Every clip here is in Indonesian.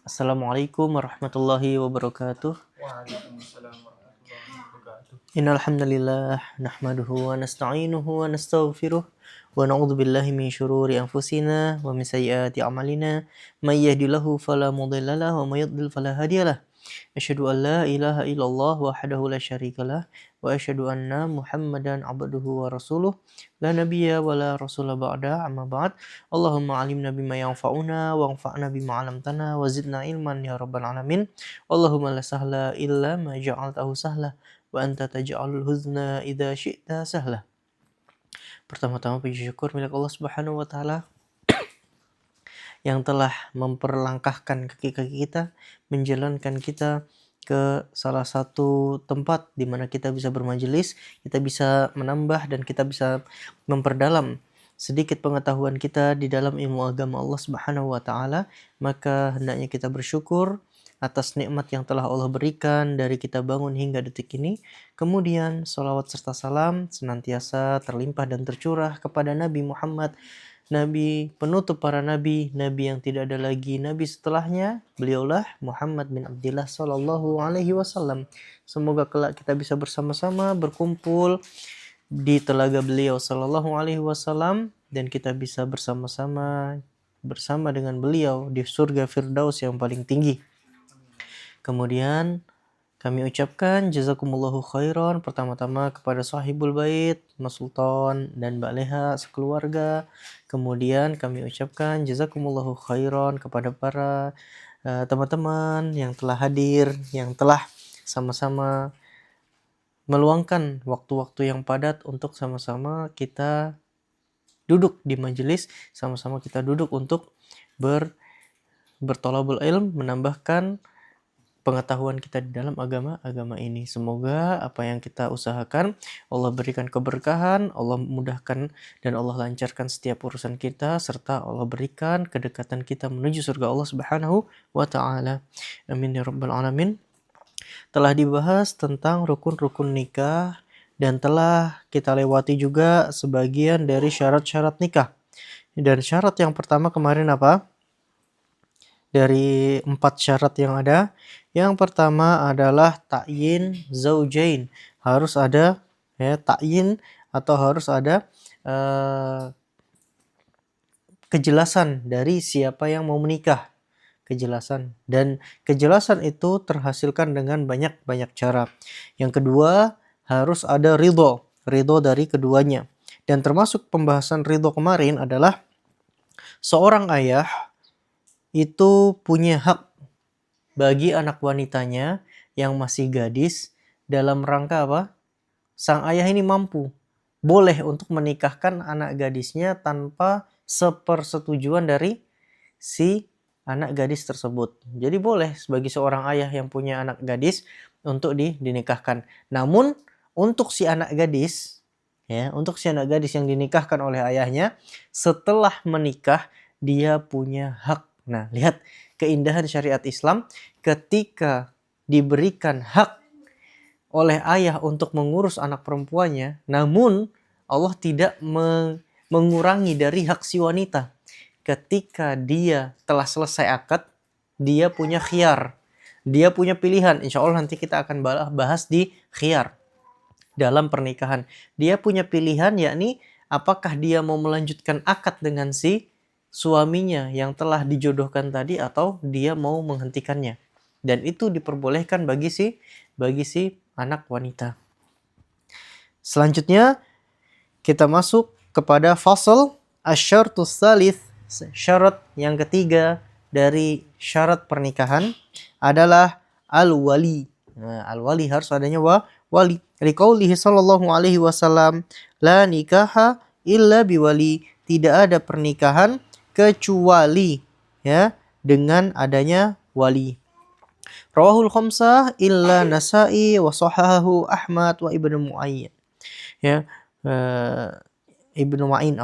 Assalamualaikum warahmatullahi wabarakatuh. Waalaikumsalam warahmatullahi wabarakatuh. Innal hamdalillah nahmaduhu wa nasta'inuhu wa nastaghfiruh wa na'udzu billahi min syururi anfusina wa min sayyiati a'malina may yahdihillahu fala mudilla lahu wa may yudlil fala hadiyalah. Asyhadu an la ilaha illallah wahdahu la syarikalah wa asyhadu anna Muhammadan abduhu wa rasuluh la nabiyya wa la rasula ba'da amma ba'd. Allahumma alimna bima yanfa'una wa anfa'na bima 'allamtana wa zidna ilman ya rabbal alamin. Allahumma la sahla illa ma ja'altahu sahla wa anta taj'alul huzna idza syi'ta sahla. Pertama-tama puji syukur milik Allah Subhanahu wa taala yang telah memperlangkahkan kaki-kaki kita, menjalankan kita ke salah satu tempat di mana kita bisa bermajelis, kita bisa menambah dan kita bisa memperdalam sedikit pengetahuan kita di dalam ilmu agama Allah Subhanahu wa taala, maka hendaknya kita bersyukur atas nikmat yang telah Allah berikan dari kita bangun hingga detik ini. Kemudian salawat serta salam senantiasa terlimpah dan tercurah kepada Nabi Muhammad, Nabi penutup para nabi, nabi yang tidak ada lagi nabi setelahnya, beliaulah Muhammad bin Abdillah sallallahu alaihi wasallam. Semoga kelak kita bisa bersama-sama berkumpul di telaga beliau sallallahu alaihi wasallam dan kita bisa bersama-sama bersama dengan beliau di surga Firdaus yang paling tinggi. Kemudian kami ucapkan jazakumullahu khairan pertama-tama kepada sahibul bait, Mas Sultan dan Mbak Leha sekeluarga. Kemudian kami ucapkan jazakumullahu khairan kepada para teman-teman yang telah hadir, yang telah sama-sama meluangkan waktu-waktu yang padat untuk sama-sama kita duduk di majelis, sama-sama kita duduk untuk bertolabul ilm, menambahkan pengetahuan kita di dalam agama ini. Semoga apa yang kita usahakan Allah berikan keberkahan, Allah mudahkan dan Allah lancarkan setiap urusan kita, serta Allah berikan kedekatan kita menuju surga Allah Subhanahu wa taala. Amin ya rabbal alamin. Telah dibahas tentang rukun-rukun nikah dan telah kita lewati juga sebagian dari syarat-syarat nikah. Dan syarat yang pertama kemarin apa? Dari 4 syarat yang ada, yang pertama adalah ta'yin zaujain. Harus ada ta'yin atau harus ada kejelasan dari siapa yang mau menikah. Kejelasan, dan kejelasan itu terhasilkan dengan banyak cara. Yang kedua, harus ada ridho dari keduanya. Dan termasuk pembahasan ridho kemarin adalah seorang ayah itu punya hak bagi anak wanitanya yang masih gadis dalam rangka apa? Sang ayah ini mampu, boleh untuk menikahkan anak gadisnya tanpa sepersetujuan dari si anak gadis tersebut. Jadi boleh bagi seorang ayah yang punya anak gadis untuk dinikahkan. Namun untuk si anak gadis yang dinikahkan oleh ayahnya, setelah menikah dia punya hak. Nah, lihat keindahan syariat Islam ketika diberikan hak oleh ayah untuk mengurus anak perempuannya, namun Allah tidak mengurangi dari hak si wanita. Ketika dia telah selesai akad, dia punya khiyar, dia punya pilihan. Insya Allah nanti kita akan bahas di khiyar dalam pernikahan. Dia punya pilihan, yakni apakah dia mau melanjutkan akad dengan si suaminya yang telah dijodohkan tadi atau dia mau menghentikannya. Dan itu diperbolehkan bagi si anak wanita. Selanjutnya kita masuk kepada fasal asyartus tsalits. Syarat yang ketiga dari syarat pernikahan adalah al-wali. Nah, al-wali harus adanya wali. Liqaulihi sallallahu alaihi wasallam, la nikaha illa biwali. Tidak ada pernikahan kecuali dengan adanya wali. Rawahul khamsah illa Nasa'i wa sahahahu Ahmad wa Ibnu Mu'ayyin. Ibnu Ma'in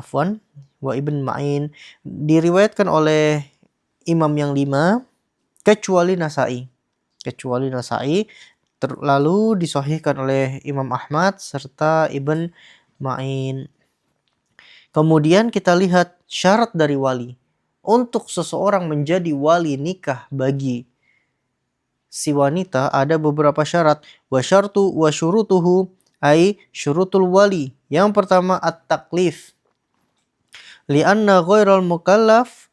wa Ibnu Ma'in diriwayatkan oleh imam yang 5 kecuali Nasa'i. Lalu disahihkan oleh Imam Ahmad serta Ibnu Ma'in. Kemudian kita lihat syarat dari wali. untuk seseorang menjadi wali nikah bagi si wanita ada beberapa syarat. Wa syartu wa syurutuhu ai syurutul wali. Yang pertama at-taklif. Lianna ghairal mukallaf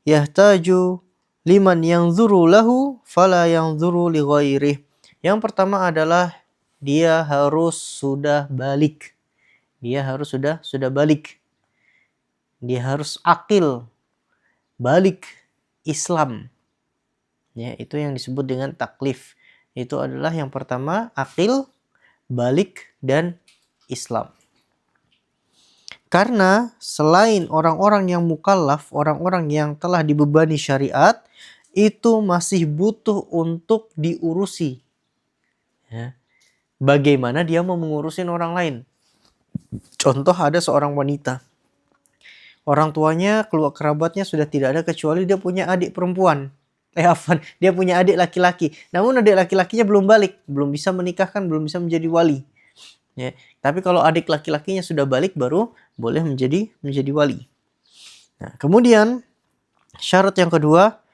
yahtaju liman yanzuru lahu fala yanzuru li ghairih. Yang pertama adalah dia harus sudah balik. Dia harus sudah balik. Dia harus akil, balik Islam. Ya, itu yang disebut dengan taklif. Itu adalah yang pertama akil, balik dan Islam. Karena selain orang-orang yang mukallaf, orang-orang yang telah dibebani syariat, itu masih butuh untuk diurusi. Ya. Bagaimana dia mau mengurusin orang lain? Contoh, ada seorang wanita. Orang tuanya, keluarga kerabatnya sudah tidak ada kecuali dia punya adik perempuan. Dia punya adik laki-laki. Namun adik laki-lakinya belum balik, belum bisa menikahkan, belum bisa menjadi wali. Ya, tapi kalau adik laki-lakinya sudah balik baru boleh menjadi wali. Nah, kemudian syarat yang kedua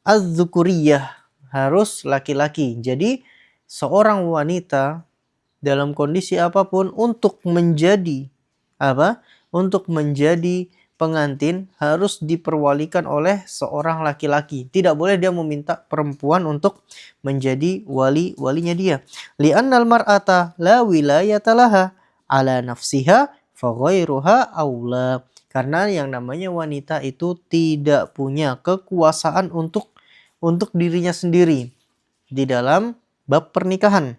az-zukuriyah, harus laki-laki. Jadi seorang wanita dalam kondisi apapun untuk menjadi Untuk menjadi pengantin harus diperwalikan oleh seorang laki-laki. Tidak boleh dia meminta perempuan untuk menjadi walinya dia. Li'annal mar'ata la wilayata laha ala nafsiha fa ghairuha aula. Karena yang namanya wanita itu tidak punya kekuasaan untuk dirinya sendiri di dalam bab pernikahan.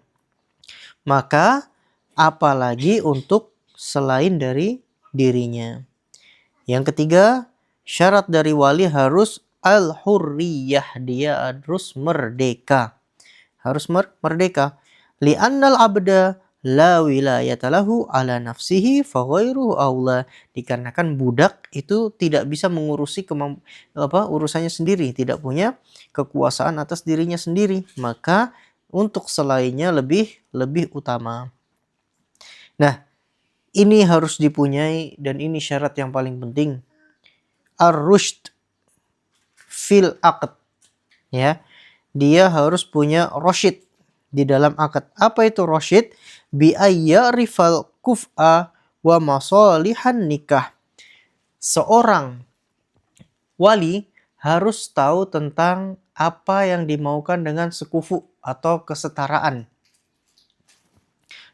Maka apalagi untuk selain dari dirinya. Yang ketiga, syarat dari wali harus al-hurriyah, dia harus merdeka. Harus merdeka. Li'annal abda la wilayata lahu ala nafsihi fa ghairuhu aula. Dikarenakan budak itu tidak bisa mengurusi urusannya sendiri, tidak punya kekuasaan atas dirinya sendiri, maka untuk selainnya lebih utama. Nah, ini harus dipunyai dan ini syarat yang paling penting. Ar-rushd fil aqd. Ya. Dia harus punya rosyid di dalam akad. Apa itu rosyid? Bi ayyarifal kuf'a wa masalihan nikah. Seorang wali harus tahu tentang apa yang dimaukan dengan sekufu atau kesetaraan.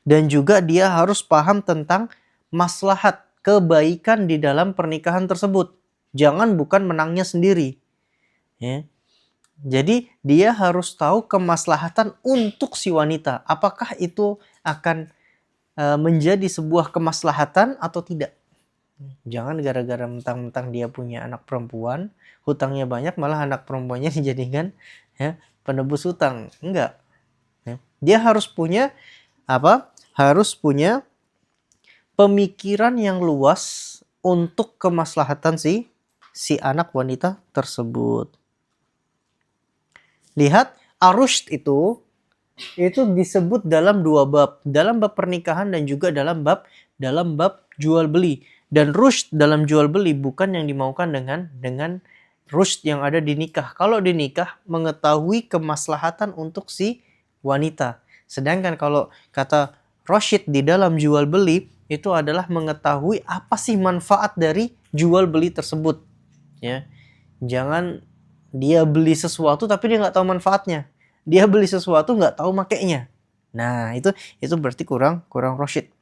Dan juga dia harus paham tentang maslahat, kebaikan di dalam pernikahan tersebut. Jangan bukan menangnya sendiri. Ya. Jadi dia harus tahu kemaslahatan untuk si wanita. Apakah itu akan menjadi sebuah kemaslahatan atau tidak. Jangan gara-gara mentang-mentang dia punya anak perempuan, hutangnya banyak, malah anak perempuannya dijadikan penebus hutang. Enggak. Ya. Dia harus punya harus punya pemikiran yang luas untuk kemaslahatan si anak wanita tersebut. Lihat, ar-rushd itu disebut dalam dua bab, dalam bab pernikahan dan juga dalam bab jual beli. Dan rushd dalam jual beli bukan yang dimaukan dengan rushd yang ada di nikah. Kalau di nikah mengetahui kemaslahatan untuk si wanita. Sedangkan kalau kata Rosyid di dalam jual beli itu adalah mengetahui apa sih manfaat dari jual beli tersebut. Ya, jangan dia beli sesuatu tapi dia nggak tahu manfaatnya. Dia beli sesuatu nggak tahu makainya. Nah itu berarti kurang rosyid.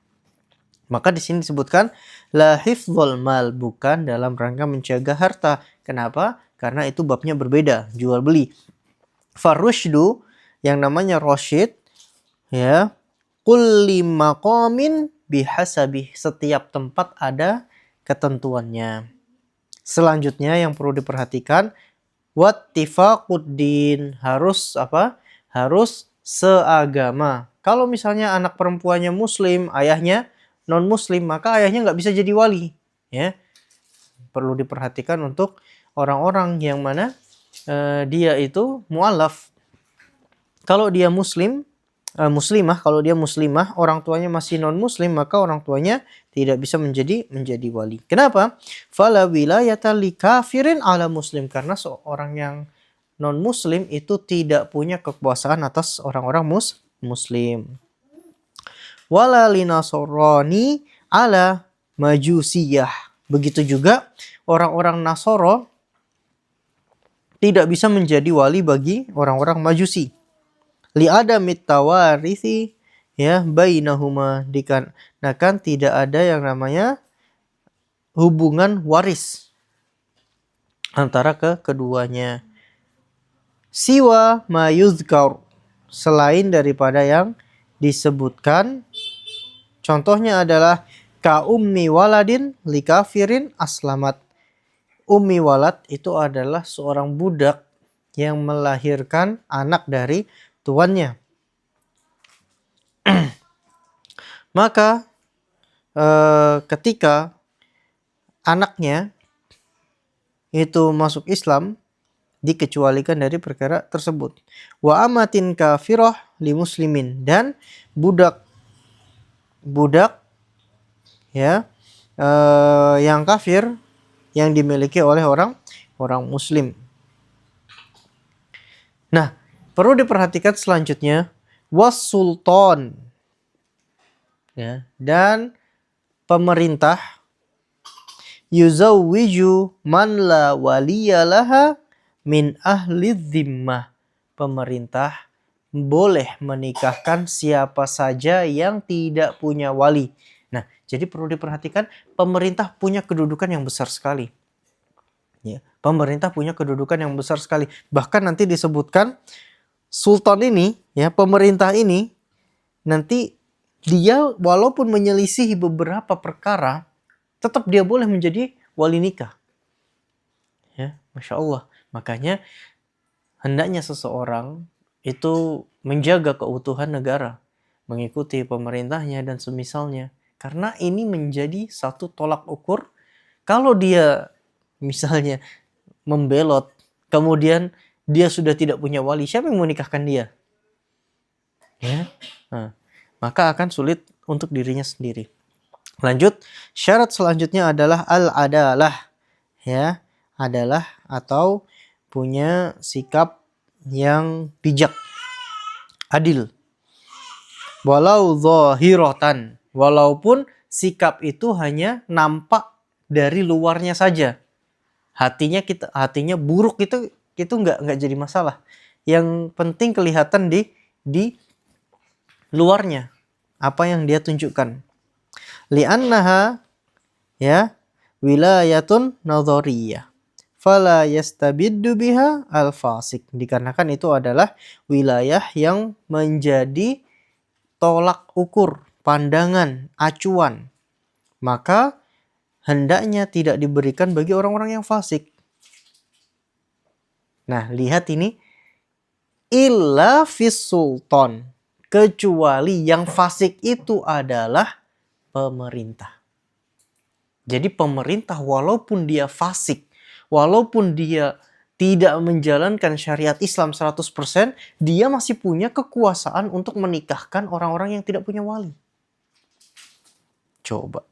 Maka di sini disebutkan la hifdzul mal, bukan dalam rangka menjaga harta. Kenapa? Karena itu babnya berbeda, jual beli. Farushdu yang namanya rosyid, ya. Kulli maqamin bihasabih, setiap tempat ada ketentuannya. Selanjutnya yang perlu diperhatikan, wattifaquddin, harus Harus seagama. Kalau misalnya anak perempuannya muslim, ayahnya non muslim, maka ayahnya nggak bisa jadi wali. Ya, perlu diperhatikan untuk orang-orang yang mana dia itu mu'alaf. Kalau dia muslim, muslimah, kalau dia muslimah, orang tuanya masih non muslim, maka orang tuanya tidak bisa menjadi wali. Kenapa? Fala wilayata li kafirin ala muslim, karena seorang yang non muslim itu tidak punya kekuasaan atas orang-orang muslim. Wala linasoroni ala majusiyah. Begitu juga orang-orang Nasoro tidak bisa menjadi wali bagi orang-orang Majusi. Li adamit tawarisi ya bainahuma, dikarenakan tidak ada yang namanya hubungan waris antara keduanya. Siwa ma yuzkar, selain daripada yang disebutkan. Contohnya adalah ka ummi waladin li kafirin aslamat. Ummi walad itu adalah seorang budak yang melahirkan anak dari tuannya. Maka ketika anaknya itu masuk Islam, dikecualikan dari perkara tersebut. Wa amatin kafirah li muslimin, dan budak ya yang kafir yang dimiliki oleh orang muslim. Nah, perlu diperhatikan selanjutnya was sultan ya, dan pemerintah yuzawwiju man la waliyalaha min ahli dhimmah. Pemerintah boleh menikahkan siapa saja yang tidak punya wali. Nah, jadi perlu diperhatikan, pemerintah punya kedudukan yang besar sekali. Ya, pemerintah punya kedudukan yang besar sekali. Bahkan nanti disebutkan sultan ini, ya, pemerintah ini nanti dia walaupun menyelisihi beberapa perkara, tetap dia boleh menjadi wali nikah. Ya, Masya Allah. Makanya hendaknya seseorang itu menjaga keutuhan negara, mengikuti pemerintahnya dan semisalnya. Karena ini menjadi satu tolak ukur. Kalau dia misalnya membelot, kemudian dia sudah tidak punya wali, siapa yang menikahkan dia? Ya, maka akan sulit untuk dirinya sendiri. Lanjut, syarat selanjutnya adalah al-adalah, ya, adalah atau punya sikap yang bijak, adil. Walau zahiratan, walaupun sikap itu hanya nampak dari luarnya saja. Hatinya buruk itu nggak jadi masalah. Yang penting kelihatan di luarnya apa yang dia tunjukkan. Li'annaha ya wilayatun nadhariyah fala yastabiddu biha al-fasik, dikarenakan itu adalah wilayah yang menjadi tolak ukur, pandangan, acuan, maka hendaknya tidak diberikan bagi orang-orang yang fasik. Nah, lihat ini, illa fis sultan, kecuali yang fasik itu adalah pemerintah. Jadi pemerintah walaupun dia fasik, walaupun dia tidak menjalankan syariat Islam 100%, dia masih punya kekuasaan untuk menikahkan orang-orang yang tidak punya wali. Coba.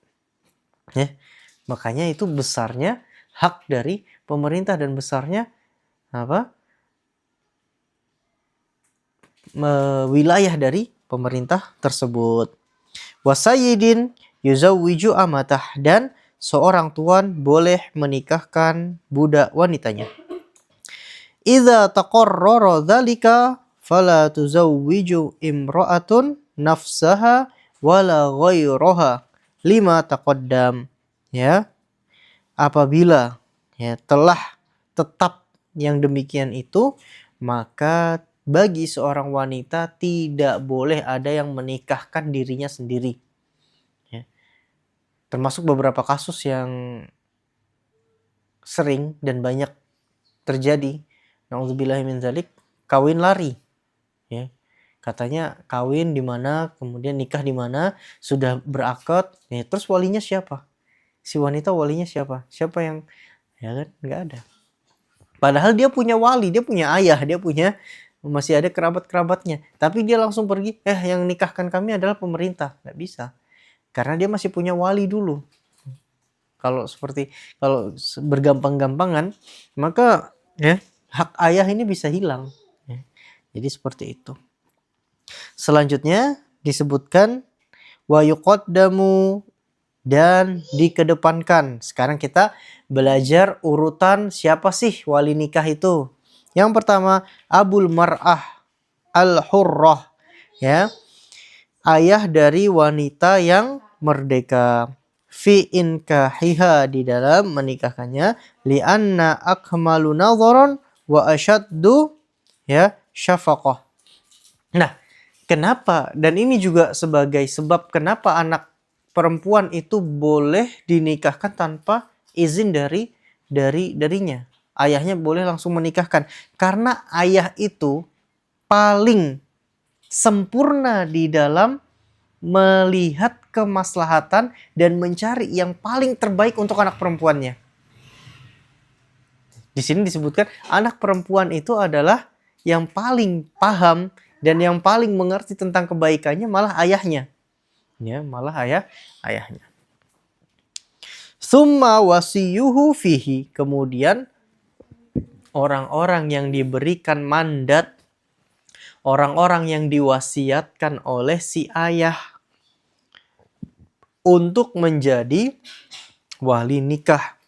Ya. Makanya itu besarnya hak dari pemerintah dan besarnya wilayah dari pemerintah tersebut. Wasayyidin yuzawwiju amatah, dan seorang tuan boleh menikahkan budak wanitanya. Idza taqarrara dzalika fala tuzawwiju imra'atun nafsaha wala ghairaha lima taqaddam. Ya. Apabila ya telah tetap yang demikian itu, maka bagi seorang wanita tidak boleh ada yang menikahkan dirinya sendiri. Ya. Termasuk beberapa kasus yang sering dan banyak terjadi. Na'udzubillahi min dzalik, kawin lari. Ya. Katanya kawin di mana, kemudian nikah di mana, sudah berakad, ya, terus walinya siapa? Si wanita walinya siapa? Siapa yang, ya kan, nggak ada. Padahal dia punya wali, dia punya ayah, dia punya masih ada kerabat-kerabatnya. Tapi dia langsung pergi, yang nikahkan kami adalah pemerintah. Nggak bisa. Karena dia masih punya wali dulu. Kalau bergampang-gampangan, maka hak ayah ini bisa hilang. Jadi seperti itu. Selanjutnya disebutkan wa yuqaddamu, dan dikedepankan. Sekarang kita belajar urutan siapa sih wali nikah itu. Yang pertama, abul mar'ah al-hurrah, ya. Ayah dari wanita yang merdeka. Fi inkahiha, di dalam menikahkannya, li'anna akmalu nadharan wa asyaddu syafaqah. Nah, kenapa? Dan ini juga sebagai sebab kenapa anak perempuan itu boleh dinikahkan tanpa izin darinya. Ayahnya boleh langsung menikahkan. Karena ayah itu paling sempurna di dalam melihat kemaslahatan dan mencari yang paling terbaik untuk anak perempuannya. Di sini disebutkan anak perempuan itu adalah yang paling paham dan yang paling mengerti tentang kebaikannya malah ayahnya. Malah ayahnya. Summa wasiyuhu fihi. Kemudian orang-orang yang diberikan mandat, orang-orang yang diwasiatkan oleh si ayah untuk menjadi wali nikah.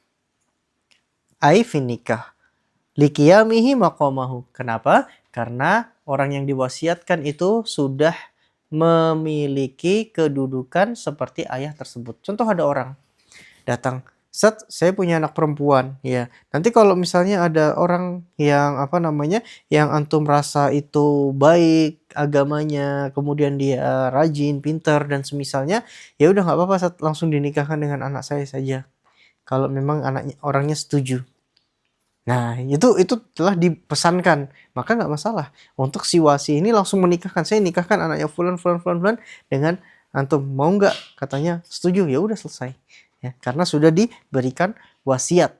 Aifin nikah. Likiyamihi maqamahu. Kenapa? Karena orang yang diwasiatkan itu sudah memiliki kedudukan seperti ayah tersebut. Contoh, ada orang datang, saya punya anak perempuan, ya. Nanti kalau misalnya ada orang yang yang antum rasa itu baik agamanya, kemudian dia rajin, pintar dan semisalnya, ya udah nggak apa-apa, langsung dinikahkan dengan anak saya saja. Kalau memang orangnya setuju. Nah, itu telah dipesankan, maka nggak masalah. Untuk si wasi ini langsung menikahkan, saya nikahkan anaknya fulan dengan antum, mau nggak? Katanya setuju, ya udah selesai. Ya, karena sudah diberikan wasiat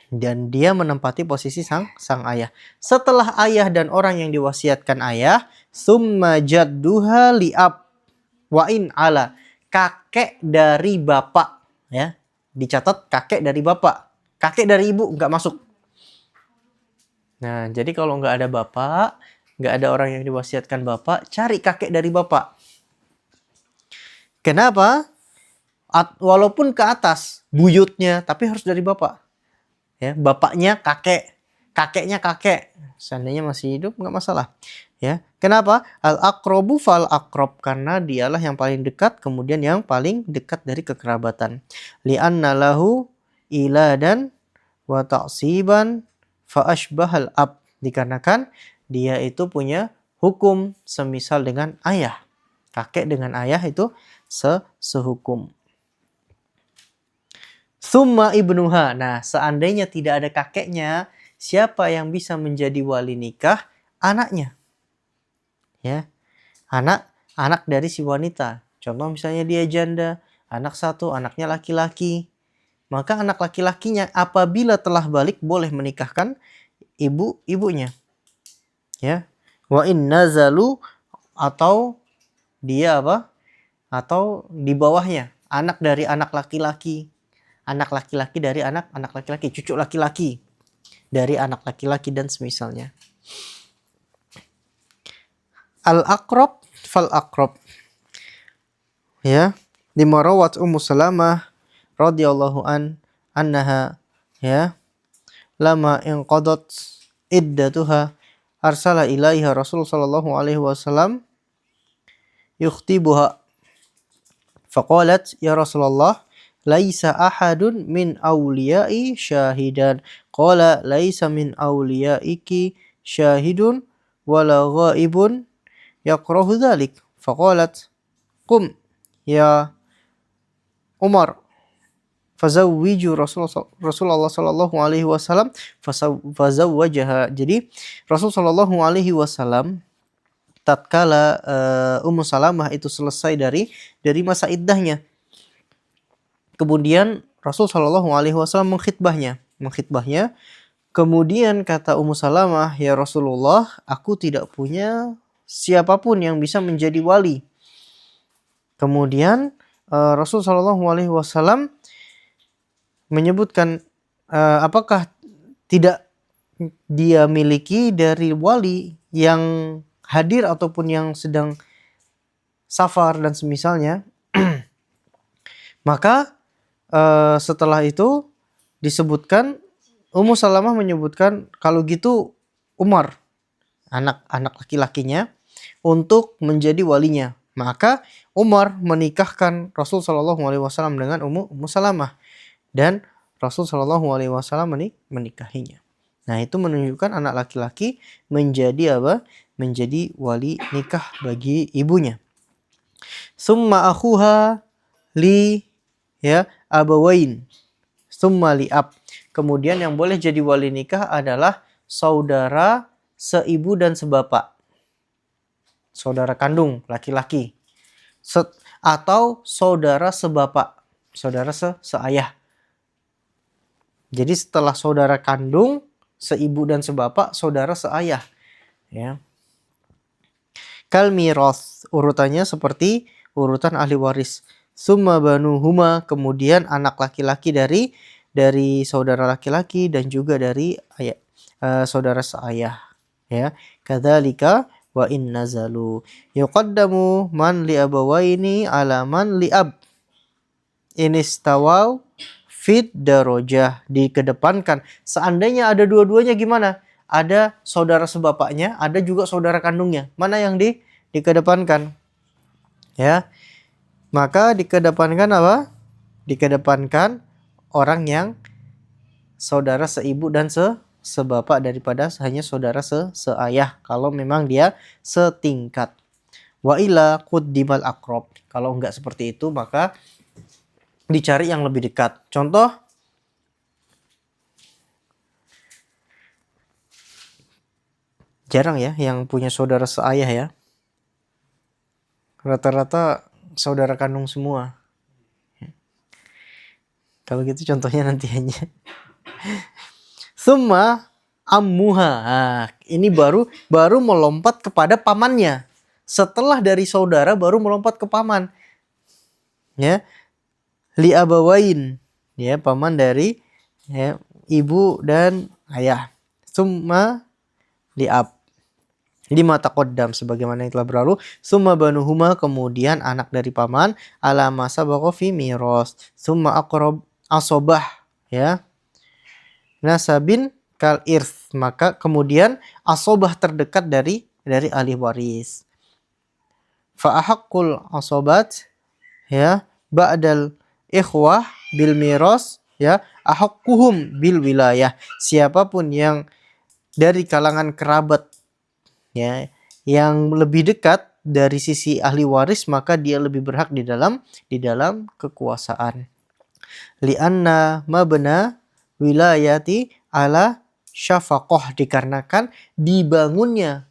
dan dia menempati posisi sang ayah. Setelah ayah dan orang yang diwasiatkan ayah, summa jadduha li'ab wa in ala, kakek dari bapak, ya. Dicatat kakek dari bapak. Kakek dari ibu nggak masuk. Nah, jadi kalau nggak ada bapak, nggak ada orang yang diwasiatkan bapak, cari kakek dari bapak. Kenapa? Walaupun ke atas buyutnya, tapi harus dari bapak. Ya, bapaknya kakek, kakeknya kakek. Seandainya masih hidup nggak masalah. Ya, kenapa? Al-aqrabu fal aqrab, karena dialah yang paling dekat, kemudian yang paling dekat dari kekerabatan. Li'anna lahu iladan wa ta'siban fa ashbahal ab, dikarenakan dia itu punya hukum semisal dengan ayah. Kakek dengan ayah itu sehukum. Summa ibnuha. Nah, seandainya tidak ada kakeknya, siapa yang bisa menjadi wali nikah? Anaknya. Ya. Anak dari si wanita. Contoh misalnya dia janda, anak satu, anaknya laki-laki. Maka anak laki-lakinya apabila telah balik boleh menikahkan ibunya. Ya. Wa in nazalu, atau dia atau di bawahnya, anak dari anak laki-laki. Anak laki-laki dari anak laki-laki, cucu laki-laki dari anak laki-laki dan semisalnya. Al-aqrab fal aqrab. Ya, limarawat Ummu Salamah radhiyallahu anha, ya, lama inqadat iddatuha arsala ilaiha Rasul sallallahu alaihi wasallam yukhtibuha. Faqalat ya Rasulullah, laisa ahadun min awliyai syahidan. Qala laisa min awliyaiki syahidun wala ghaibun yakrahu dhalik. Faqalat qum ya Umar fazawwiju Rasulullah sallallahu alaihi wasallam fazawwajaha. Jadi Rasul sallallahu alaihi wasallam tatkala Ummu Salamah itu selesai dari masa iddahnya, kemudian Rasul Shallallahu Alaihi Wasallam mengkhitbahnya. Kemudian kata Ummu Salamah, ya Rasulullah, aku tidak punya siapapun yang bisa menjadi wali. Kemudian Rasul Shallallahu Alaihi Wasallam menyebutkan, apakah tidak dia miliki dari wali yang hadir ataupun yang sedang safar dan semisalnya. Maka setelah itu disebutkan, Ummu Salamah menyebutkan kalau gitu Umar, anak laki-lakinya, untuk menjadi walinya. Maka Umar menikahkan Rasul Shallallahu Alaihi Wasallam dengan Ummu Salamah, dan Rasul Shallallahu Alaihi Wasallam menikahinya. Nah, itu menunjukkan anak laki-laki menjadi apa? Menjadi wali nikah bagi ibunya. Summa akhuha li abawain. Summa li ab. Kemudian yang boleh jadi wali nikah adalah saudara seibu dan sebapak. Saudara kandung laki-laki. Atau saudara sebapak. Saudara seayah. Jadi setelah saudara kandung, seibu dan sebapak, saudara seayah. Ya. Kal miras, urutannya seperti urutan ahli waris. Summa banuhuma, kemudian anak laki-laki dari saudara laki-laki dan juga dari saudara seayah. Ya, kadzalika wa in nazalu yuqaddamu man li abawaini ala man li ab. Inistawau fit darajah, dikedepankan. Seandainya ada dua-duanya gimana? Ada saudara sebapaknya, ada juga saudara kandungnya. Mana yang dikedepankan? Ya. Maka dikedepankan apa? Dikedepankan orang yang saudara seibu dan sebapak daripada hanya saudara seayah, kalau memang dia setingkat. Wa ila quddimal aqrab. Kalau enggak seperti itu maka dicari yang lebih dekat. Contoh, jarang ya yang punya saudara seayah ya. Rata-rata saudara kandung semua. Kalau gitu contohnya nanti hanya. Summa ammuha. Nah, ini baru melompat kepada pamannya. Setelah dari saudara baru melompat ke paman. Ya. Li abawain. Ya, paman dari ibu dan ayah. Summa li ab. Lima taqaddam, sebagaimana yang telah berlalu. Summa banuhuma, kemudian anak dari paman, ala masa baqa fi miras. Summa aqrab asobah, ya, nasabin kal irth, maka kemudian asobah terdekat dari ahli waris. Fa ahaqqul asobat, ya, ba'dal ikhwah bil miras, ya, ahaqquhum bil wilayah. Siapapun yang dari kalangan kerabat, ya, yang lebih dekat dari sisi ahli waris, maka dia lebih berhak di dalam kekuasaan. Li'anna mabna wilayati ala syafaqah, dikarenakan dibangunnya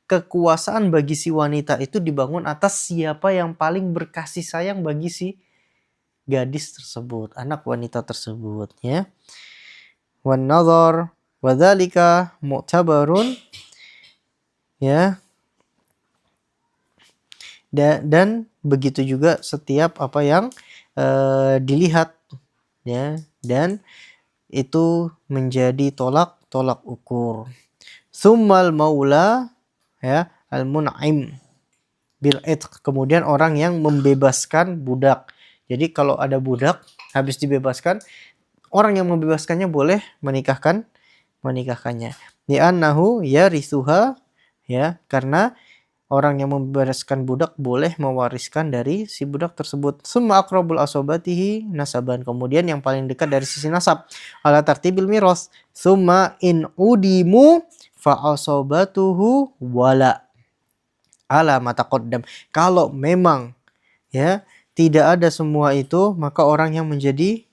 kekuasaan bagi si wanita itu dibangun atas siapa yang paling berkasih sayang bagi si gadis tersebut, anak wanita tersebut, ya. Wan nazar wa dzalika mu'tabarun, ya, dan begitu juga setiap apa yang dilihat, ya, dan itu menjadi tolak ukur. Summal maula, ya, al mun'im bil itq, kemudian orang yang membebaskan budak. Jadi kalau ada budak habis dibebaskan, orang yang membebaskannya boleh menikahkannya. Li'annahu yarisuha, ya, karena orang yang membebaskan budak boleh mewariskan dari si budak tersebut. Summa aqrabul asobatihi nasaban, kemudian yang paling dekat dari sisi nasab, ala tartibil miras. Summa in udimu fa asobatuhu wala ala mataqaddam. Kalau memang, ya, tidak ada semua itu, maka orang yang menjadi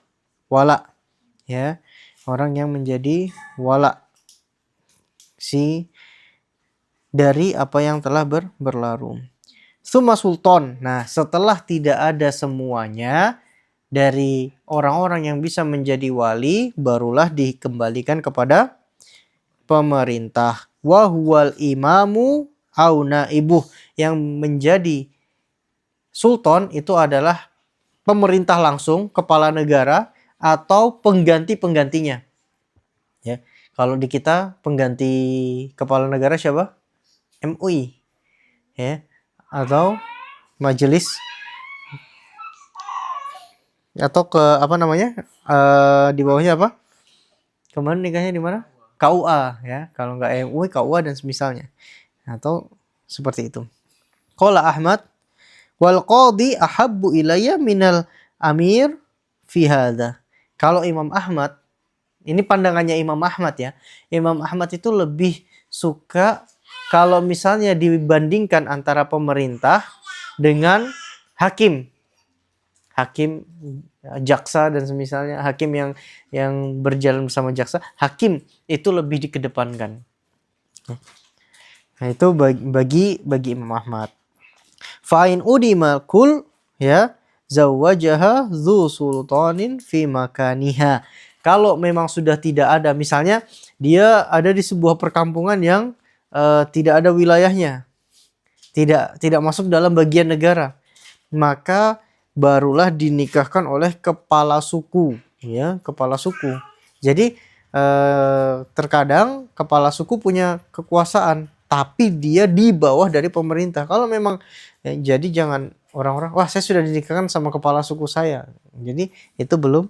wala, ya, orang yang menjadi wala si dari apa yang telah berlalu. Summa sultan. Nah, setelah tidak ada semuanya dari orang-orang yang bisa menjadi wali, barulah dikembalikan kepada pemerintah. Wa huwal imamu au naibuh, yang menjadi sultan itu adalah pemerintah langsung, kepala negara atau pengganti-penggantinya. Ya. Kalau di kita pengganti kepala negara siapa? MUI, ya. Atau majelis, atau ke apa namanya? Di bawahnya apa? Kemarin nikahnya di mana? KUA, ya. Kalau nggak MUI, KUA dan semisalnya. Atau seperti itu. Qala Ahmad wal qadi ahabbu ilayya minal amir fi hadza. Kalau Imam Ahmad, ini pandangannya Imam Ahmad ya. Imam Ahmad itu lebih suka kalau misalnya dibandingkan antara pemerintah dengan hakim. Hakim, jaksa dan semisalnya, hakim yang berjalan bersama jaksa, hakim itu lebih dikedepankan. Nah, itu bagi Imam Ahmad. Fa'in udima kul, ya, zawajaha dzu sultanin fi makaniha. Kalau memang sudah tidak ada, misalnya dia ada di sebuah perkampungan yang tidak ada wilayahnya, tidak masuk dalam bagian negara, maka barulah dinikahkan oleh kepala suku, ya, kepala suku. Jadi terkadang kepala suku punya kekuasaan, tapi dia di bawah dari pemerintah. Kalau memang jadi jangan orang-orang, wah saya sudah dinikahkan sama kepala suku saya. Jadi itu belum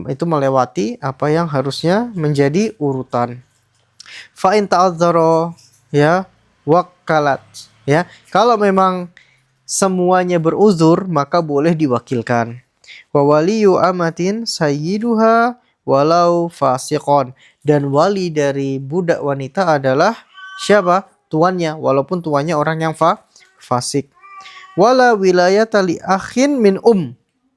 itu melewati apa yang harusnya menjadi urutan. Fa in ta'adzara, ya, wakalat, ya. Kalau memang semuanya beruzur, maka boleh diwakilkan. Wa waliyu amatin sayyiduha walau fasiqon, dan wali dari budak wanita adalah siapa? Tuannya, walaupun tuannya orang yang fasik. Wala wilayata li akhin min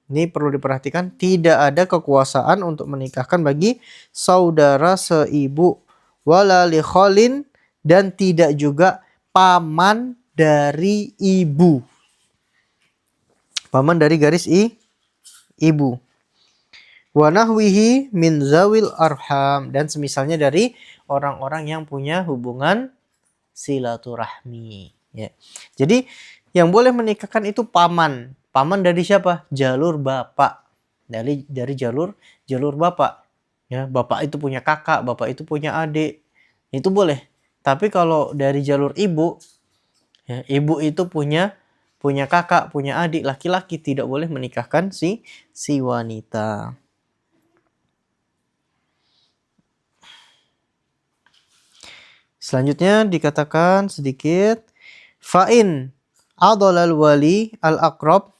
Ini perlu diperhatikan, tidak ada kekuasaan untuk menikahkan bagi saudara seibu. Wala li khalin, dan tidak juga paman dari ibu. Paman dari garis ibu. Wa nahwihi min zawil arham, dan semisalnya dari orang-orang yang punya hubungan silaturahmi, ya. Jadi yang boleh menikahkan itu paman. Paman dari siapa? Jalur bapak. Dari jalur bapak. Ya, bapak itu punya kakak, bapak itu punya adik. Itu boleh. Tapi kalau dari jalur ibu, ya, ibu itu punya kakak, punya adik laki-laki, tidak boleh menikahkan si wanita. Selanjutnya dikatakan sedikit, fa'in adalal wali al-aqrab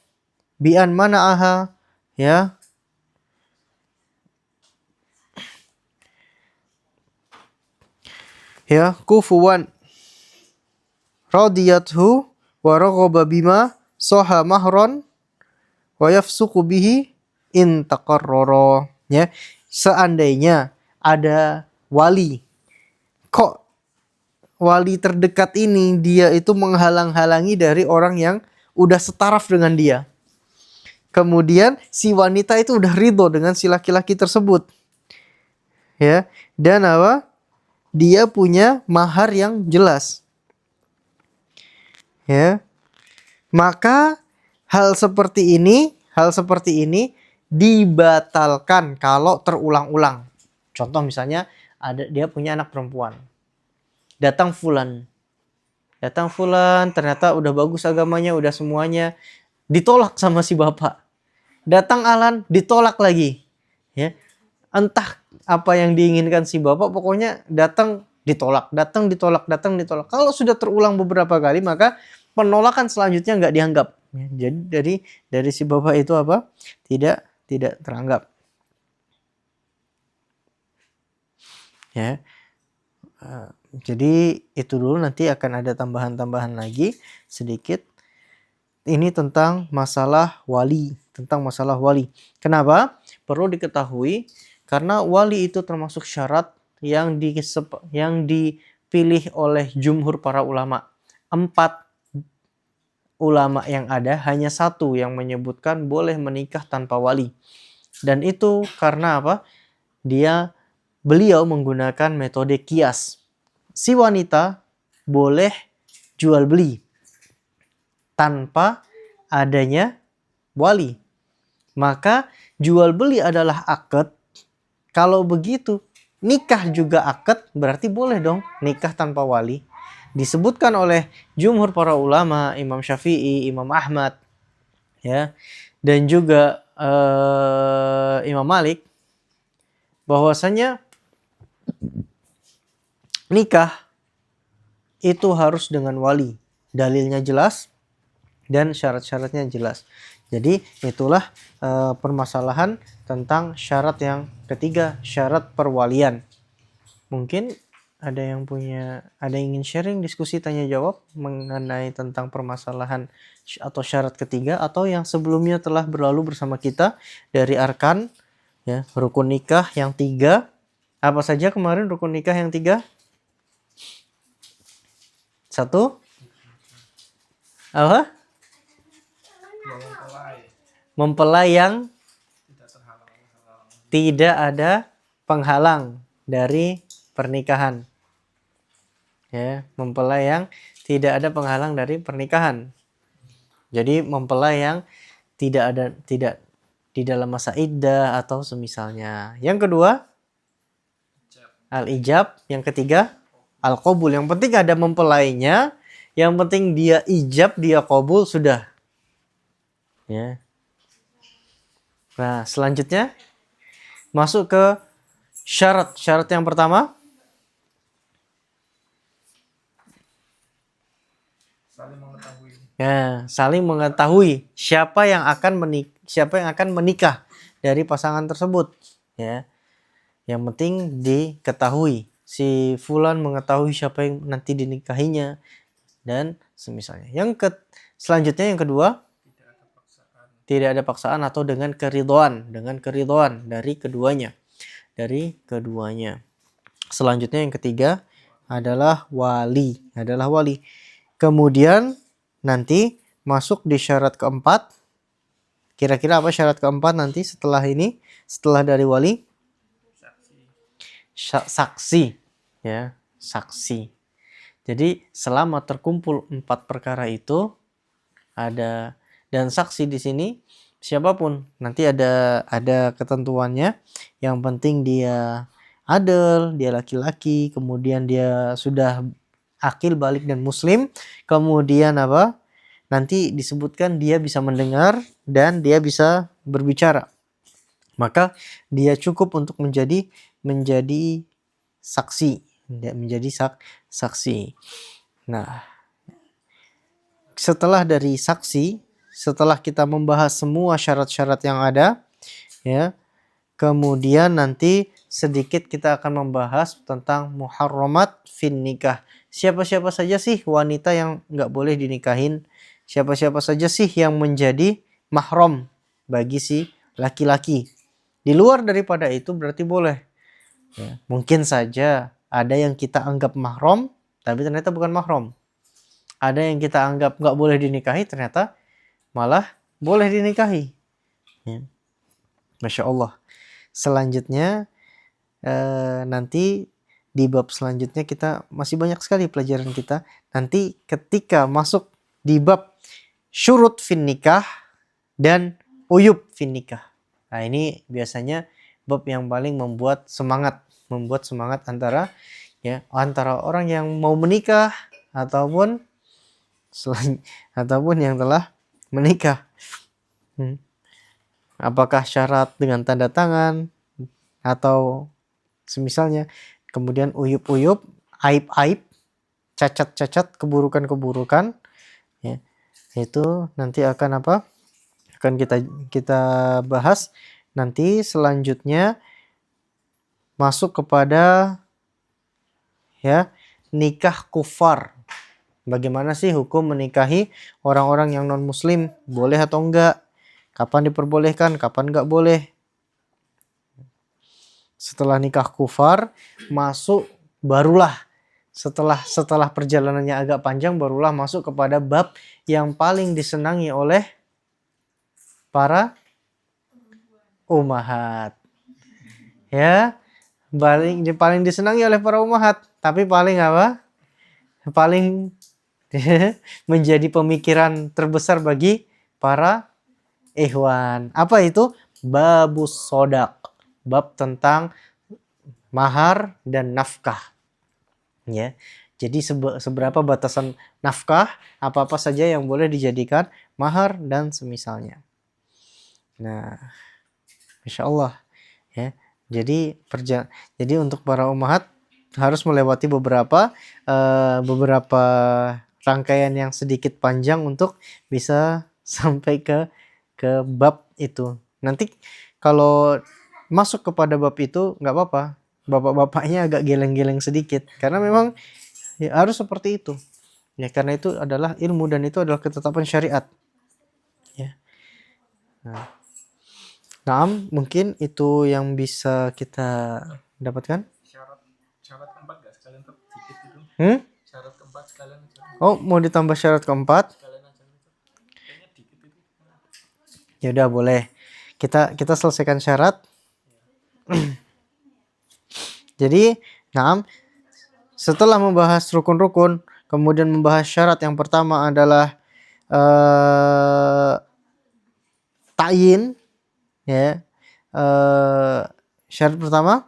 bi'an mana'aha, ya, ya, kufuwan radiyathu wa raghaba bima soha mahron wa yafsuku bihi in taqarrara, ya. Seandainya ada wali, kok wali terdekat ini dia itu menghalang-halangi dari orang yang udah setaraf dengan dia. Kemudian si wanita itu udah ridho dengan si laki-laki tersebut, ya, dan apa? Dia punya mahar yang jelas, ya. Maka hal seperti ini dibatalkan kalau terulang-ulang. Contoh misalnya dia punya anak perempuan. Datang fulan, ternyata udah bagus agamanya, udah semuanya, ditolak sama si bapak. Datang Alan, ditolak lagi, ya. Entah apa yang diinginkan si bapak, pokoknya datang ditolak. Kalau sudah terulang beberapa kali, maka penolakan selanjutnya nggak dianggap. Ya, jadi dari si bapak itu apa? Tidak teranggap. Ya. Jadi itu dulu, nanti akan ada tambahan-tambahan lagi sedikit. Ini tentang masalah wali, Kenapa? Perlu diketahui karena wali itu termasuk syarat yang dipilih oleh jumhur para ulama. 4 ulama yang ada, hanya 1 yang menyebutkan boleh menikah tanpa wali. Dan itu karena apa? Dia beliau menggunakan metode kias. Si wanita boleh jual beli tanpa adanya wali. Maka jual beli adalah akad. Kalau begitu, nikah juga akad, berarti boleh dong nikah tanpa wali. Disebutkan oleh jumhur para ulama, Imam Syafi'i, Imam Ahmad, ya, dan juga Imam Malik, bahwasanya nikah itu harus dengan wali. Dalilnya jelas dan syarat-syaratnya jelas. Jadi itulah permasalahan tentang syarat yang ketiga, syarat perwalian. Mungkin ada yang ingin sharing, diskusi, tanya jawab mengenai tentang permasalahan atau syarat ketiga, atau yang sebelumnya telah berlalu bersama kita dari arkan, ya, rukun nikah yang 3. Apa saja kemarin rukun nikah yang 3? 1, apa? Mempelai yang tidak ada penghalang dari pernikahan. Ya, mempelai yang tidak ada penghalang dari pernikahan. Jadi mempelai yang tidak di dalam masa iddah atau semisalnya. Yang kedua, al-ijab. Yang ketiga, al-qabul. Yang penting ada mempelainya, yang penting dia ijab, dia qabul, sudah. Ya. Nah, selanjutnya masuk ke syarat. Syarat yang pertama, saling mengetahui siapa yang akan menikah dari pasangan tersebut. Ya, yang penting diketahui, si fulan mengetahui siapa yang nanti dinikahinya dan semisalnya. Selanjutnya yang kedua, tidak ada paksaan atau dengan keridhaan dari keduanya. Selanjutnya yang ketiga adalah wali. Kemudian nanti masuk di syarat keempat. Kira-kira apa syarat keempat nanti setelah ini? Setelah dari wali? Saksi. Ya, saksi. Jadi selama terkumpul 4 perkara itu ada, dan saksi di sini siapapun, nanti ada ketentuannya. Yang penting dia adil, dia laki-laki, kemudian dia sudah akil balik dan muslim, kemudian apa? Nanti disebutkan dia bisa mendengar dan dia bisa berbicara. Maka dia cukup untuk menjadi saksi, saksi. Nah, setelah dari saksi, setelah kita membahas semua syarat-syarat yang ada, ya, kemudian nanti sedikit kita akan membahas tentang muharramat fin nikah. Siapa-siapa saja sih wanita yang nggak boleh dinikahin? Siapa-siapa saja sih yang menjadi mahram bagi si laki-laki? Di luar daripada itu berarti boleh. Ya, mungkin saja ada yang kita anggap mahram, tapi ternyata bukan mahram. Ada yang kita anggap nggak boleh dinikahi, ternyata malah boleh dinikahi. Ya. Masya Allah. Selanjutnya nanti di bab selanjutnya kita masih banyak sekali pelajaran kita. Nanti ketika masuk di bab syurut fin nikah dan uyub fin nikah. Nah, ini biasanya bab yang paling membuat semangat antara orang yang mau menikah ataupun yang telah menikah. Apakah syarat dengan tanda tangan atau semisalnya, kemudian uyub-uyub, aib-aib, cacat-cacat, keburukan-keburukan, ya, itu nanti akan kita bahas nanti. Selanjutnya masuk kepada nikah kufar. Bagaimana sih hukum menikahi orang-orang yang non muslim, boleh atau enggak? Kapan diperbolehkan, kapan enggak boleh? Setelah nikah kufar masuk, barulah setelah perjalanannya agak panjang, barulah masuk kepada bab yang paling disenangi oleh para ummahat. Ya, paling disenangi oleh para ummahat, tapi paling apa? Paling menjadi pemikiran terbesar bagi para ikhwan. Apa itu? Babus sodak. Bab tentang mahar dan nafkah. Ya. Jadi seberapa batasan nafkah, apa-apa saja yang boleh dijadikan mahar dan semisalnya. Nah, Insya Allah. Ya. Jadi untuk para ummahat harus melewati beberapa rangkaian yang sedikit panjang untuk bisa sampai ke bab itu. Nanti kalau masuk kepada bab itu nggak apa-apa, bapak-bapaknya agak geleng-geleng sedikit karena memang ya, harus seperti itu. Ya karena itu adalah ilmu dan itu adalah ketetapan syariat. Ya. Nah, mungkin itu yang bisa kita dapatkan. Syarat keempat gak sekalian dikit itu? Syarat keempat sekalian aja. Oh, mau ditambah syarat keempat? Sekalian aja itu. Kayaknya dikit itu. Ya udah boleh. Kita selesaikan syarat. Jadi, setelah membahas rukun-rukun, kemudian membahas syarat yang pertama adalah ta'yin, ya. Syarat pertama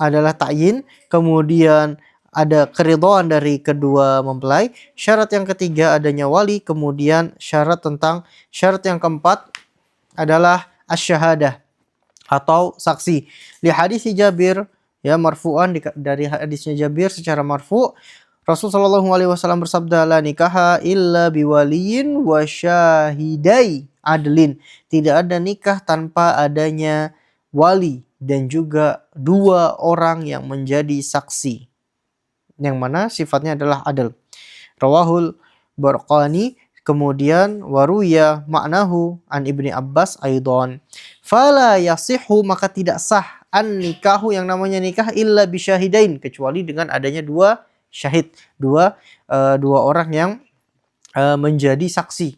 adalah ta'yin, kemudian ada keridhaan dari kedua mempelai. Syarat yang ketiga adanya wali, kemudian syarat yang keempat adalah asy-syahadah atau saksi. Li hadis Jabir, ya, marfu'an dari hadisnya Jabir secara marfu', Rasul sallallahu alaihi wasallam bersabda, la nikaha illa biwaliyin wa syahidai adlin. Tidak ada nikah tanpa adanya wali dan juga dua orang yang menjadi saksi, yang mana sifatnya adalah adil. Rawahul Barqani, kemudian waruya maknahu an Ibni Abbas aidan. Fala yasihu, maka tidak sah an nikahu, yang namanya nikah, illa bisyahidain, kecuali dengan adanya dua syahid, dua orang yang menjadi saksi.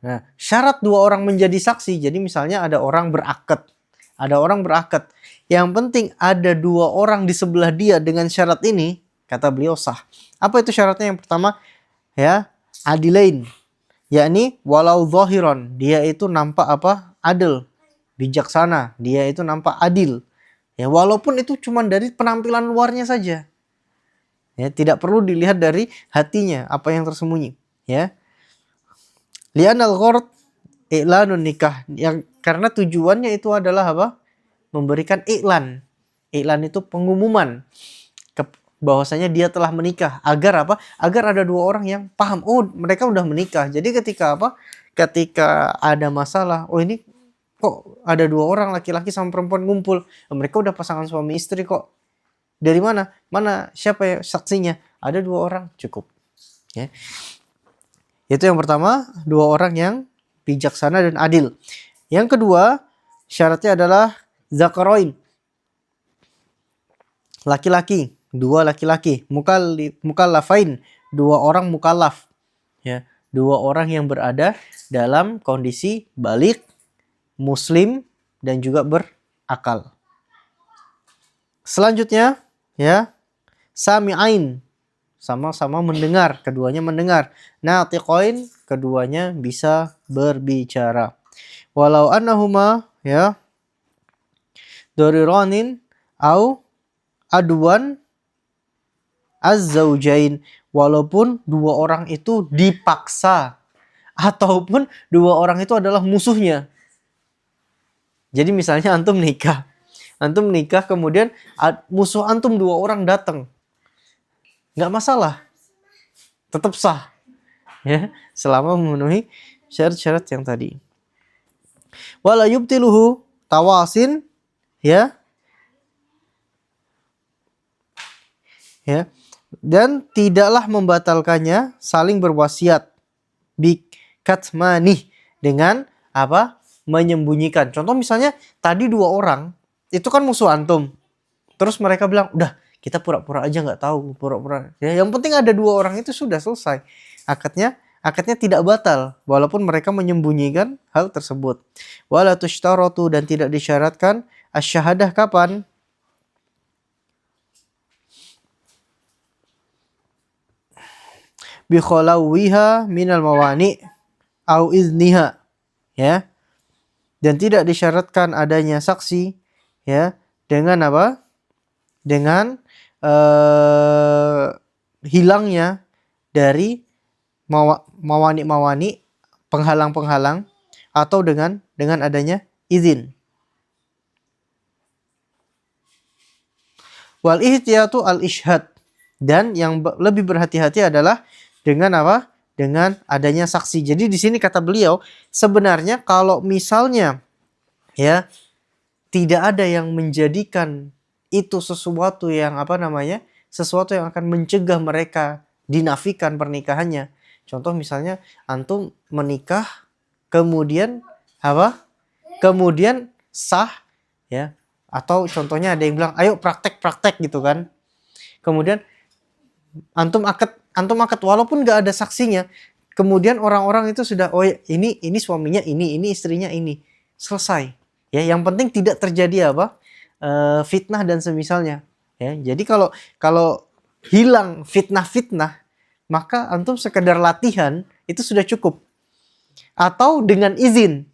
Nah, syarat dua orang menjadi saksi, jadi misalnya ada orang berakad, yang penting ada dua orang di sebelah dia dengan syarat ini, kata beliau sah. Apa itu syaratnya? Yang pertama, ya, adilain, yakni walau zahiran, dia itu nampak apa? Adil, bijaksana, dia itu nampak adil. Ya, walaupun itu cuma dari penampilan luarnya saja. Ya, tidak perlu dilihat dari hatinya apa yang tersembunyi, ya. Li'anal ghard i'lanun nikah, yang karena tujuannya itu adalah apa? Memberikan iklan. Iklan itu pengumuman bahwasanya dia telah menikah, agar apa? Agar ada dua orang yang paham, oh mereka udah menikah. Jadi ketika apa? Ketika ada masalah, oh ini kok ada dua orang laki-laki sama perempuan ngumpul, mereka udah pasangan suami istri kok. Dari mana? Siapa ya saksinya? Ada dua orang, cukup. Ya. Itu yang pertama, dua orang yang bijaksana dan adil. Yang kedua, syaratnya adalah zakaroin, laki-laki, dua laki-laki, mukallafain, dua orang mukallaf, ya, dua orang yang berada dalam kondisi balik, muslim dan juga berakal. Selanjutnya, ya, sami'ain, sama-sama mendengar, keduanya mendengar. Natiqain, keduanya bisa berbicara. Walau annahuma, ya, dariranin au adwan az-zaujain, walaupun dua orang itu dipaksa ataupun dua orang itu adalah musuhnya. Jadi misalnya antum nikah kemudian musuh antum dua orang datang, nggak masalah, tetap sah, ya, selama memenuhi syarat-syarat yang tadi. Wala yubtiluhu tawasin, ya, dan tidaklah membatalkannya saling berwasiat bikatmanih, dengan apa? Menyembunyikan. Contoh misalnya tadi dua orang itu kan musuh antum, terus mereka bilang udah kita pura-pura aja nggak tahu, pura-pura. Ya, yang penting ada dua orang itu sudah selesai. Akadnya tidak batal walaupun mereka menyembunyikan hal tersebut. Wala tushtaratu, dan tidak disyaratkan asyahadah kapan? bi khalawiha minal mawani au izniha, ya. Dan tidak disyaratkan adanya saksi, ya, dengan apa? Dengan hilangnya dari mawani-mawani, penghalang-penghalang, atau dengan adanya izin. Wal ihtiyatu al ishhad, dan yang lebih berhati-hati adalah dengan apa? Dengan adanya saksi. Jadi di sini kata beliau, sebenarnya kalau misalnya, ya, tidak ada yang menjadikan itu sesuatu yang apa namanya? Sesuatu yang akan mencegah mereka dinafikan pernikahannya. Contoh misalnya antum menikah kemudian apa? Kemudian sah, ya. Atau contohnya ada yang bilang, "Ayo praktek-praktek," gitu kan. Kemudian antum akad walaupun nggak ada saksinya. Kemudian orang-orang itu sudah, oh ya, ini suaminya ini istrinya ini. Selesai. Ya, yang penting tidak terjadi apa? Fitnah dan semisalnya. Ya, jadi kalau hilang fitnah-fitnah, maka antum sekedar latihan itu sudah cukup. Atau dengan izin.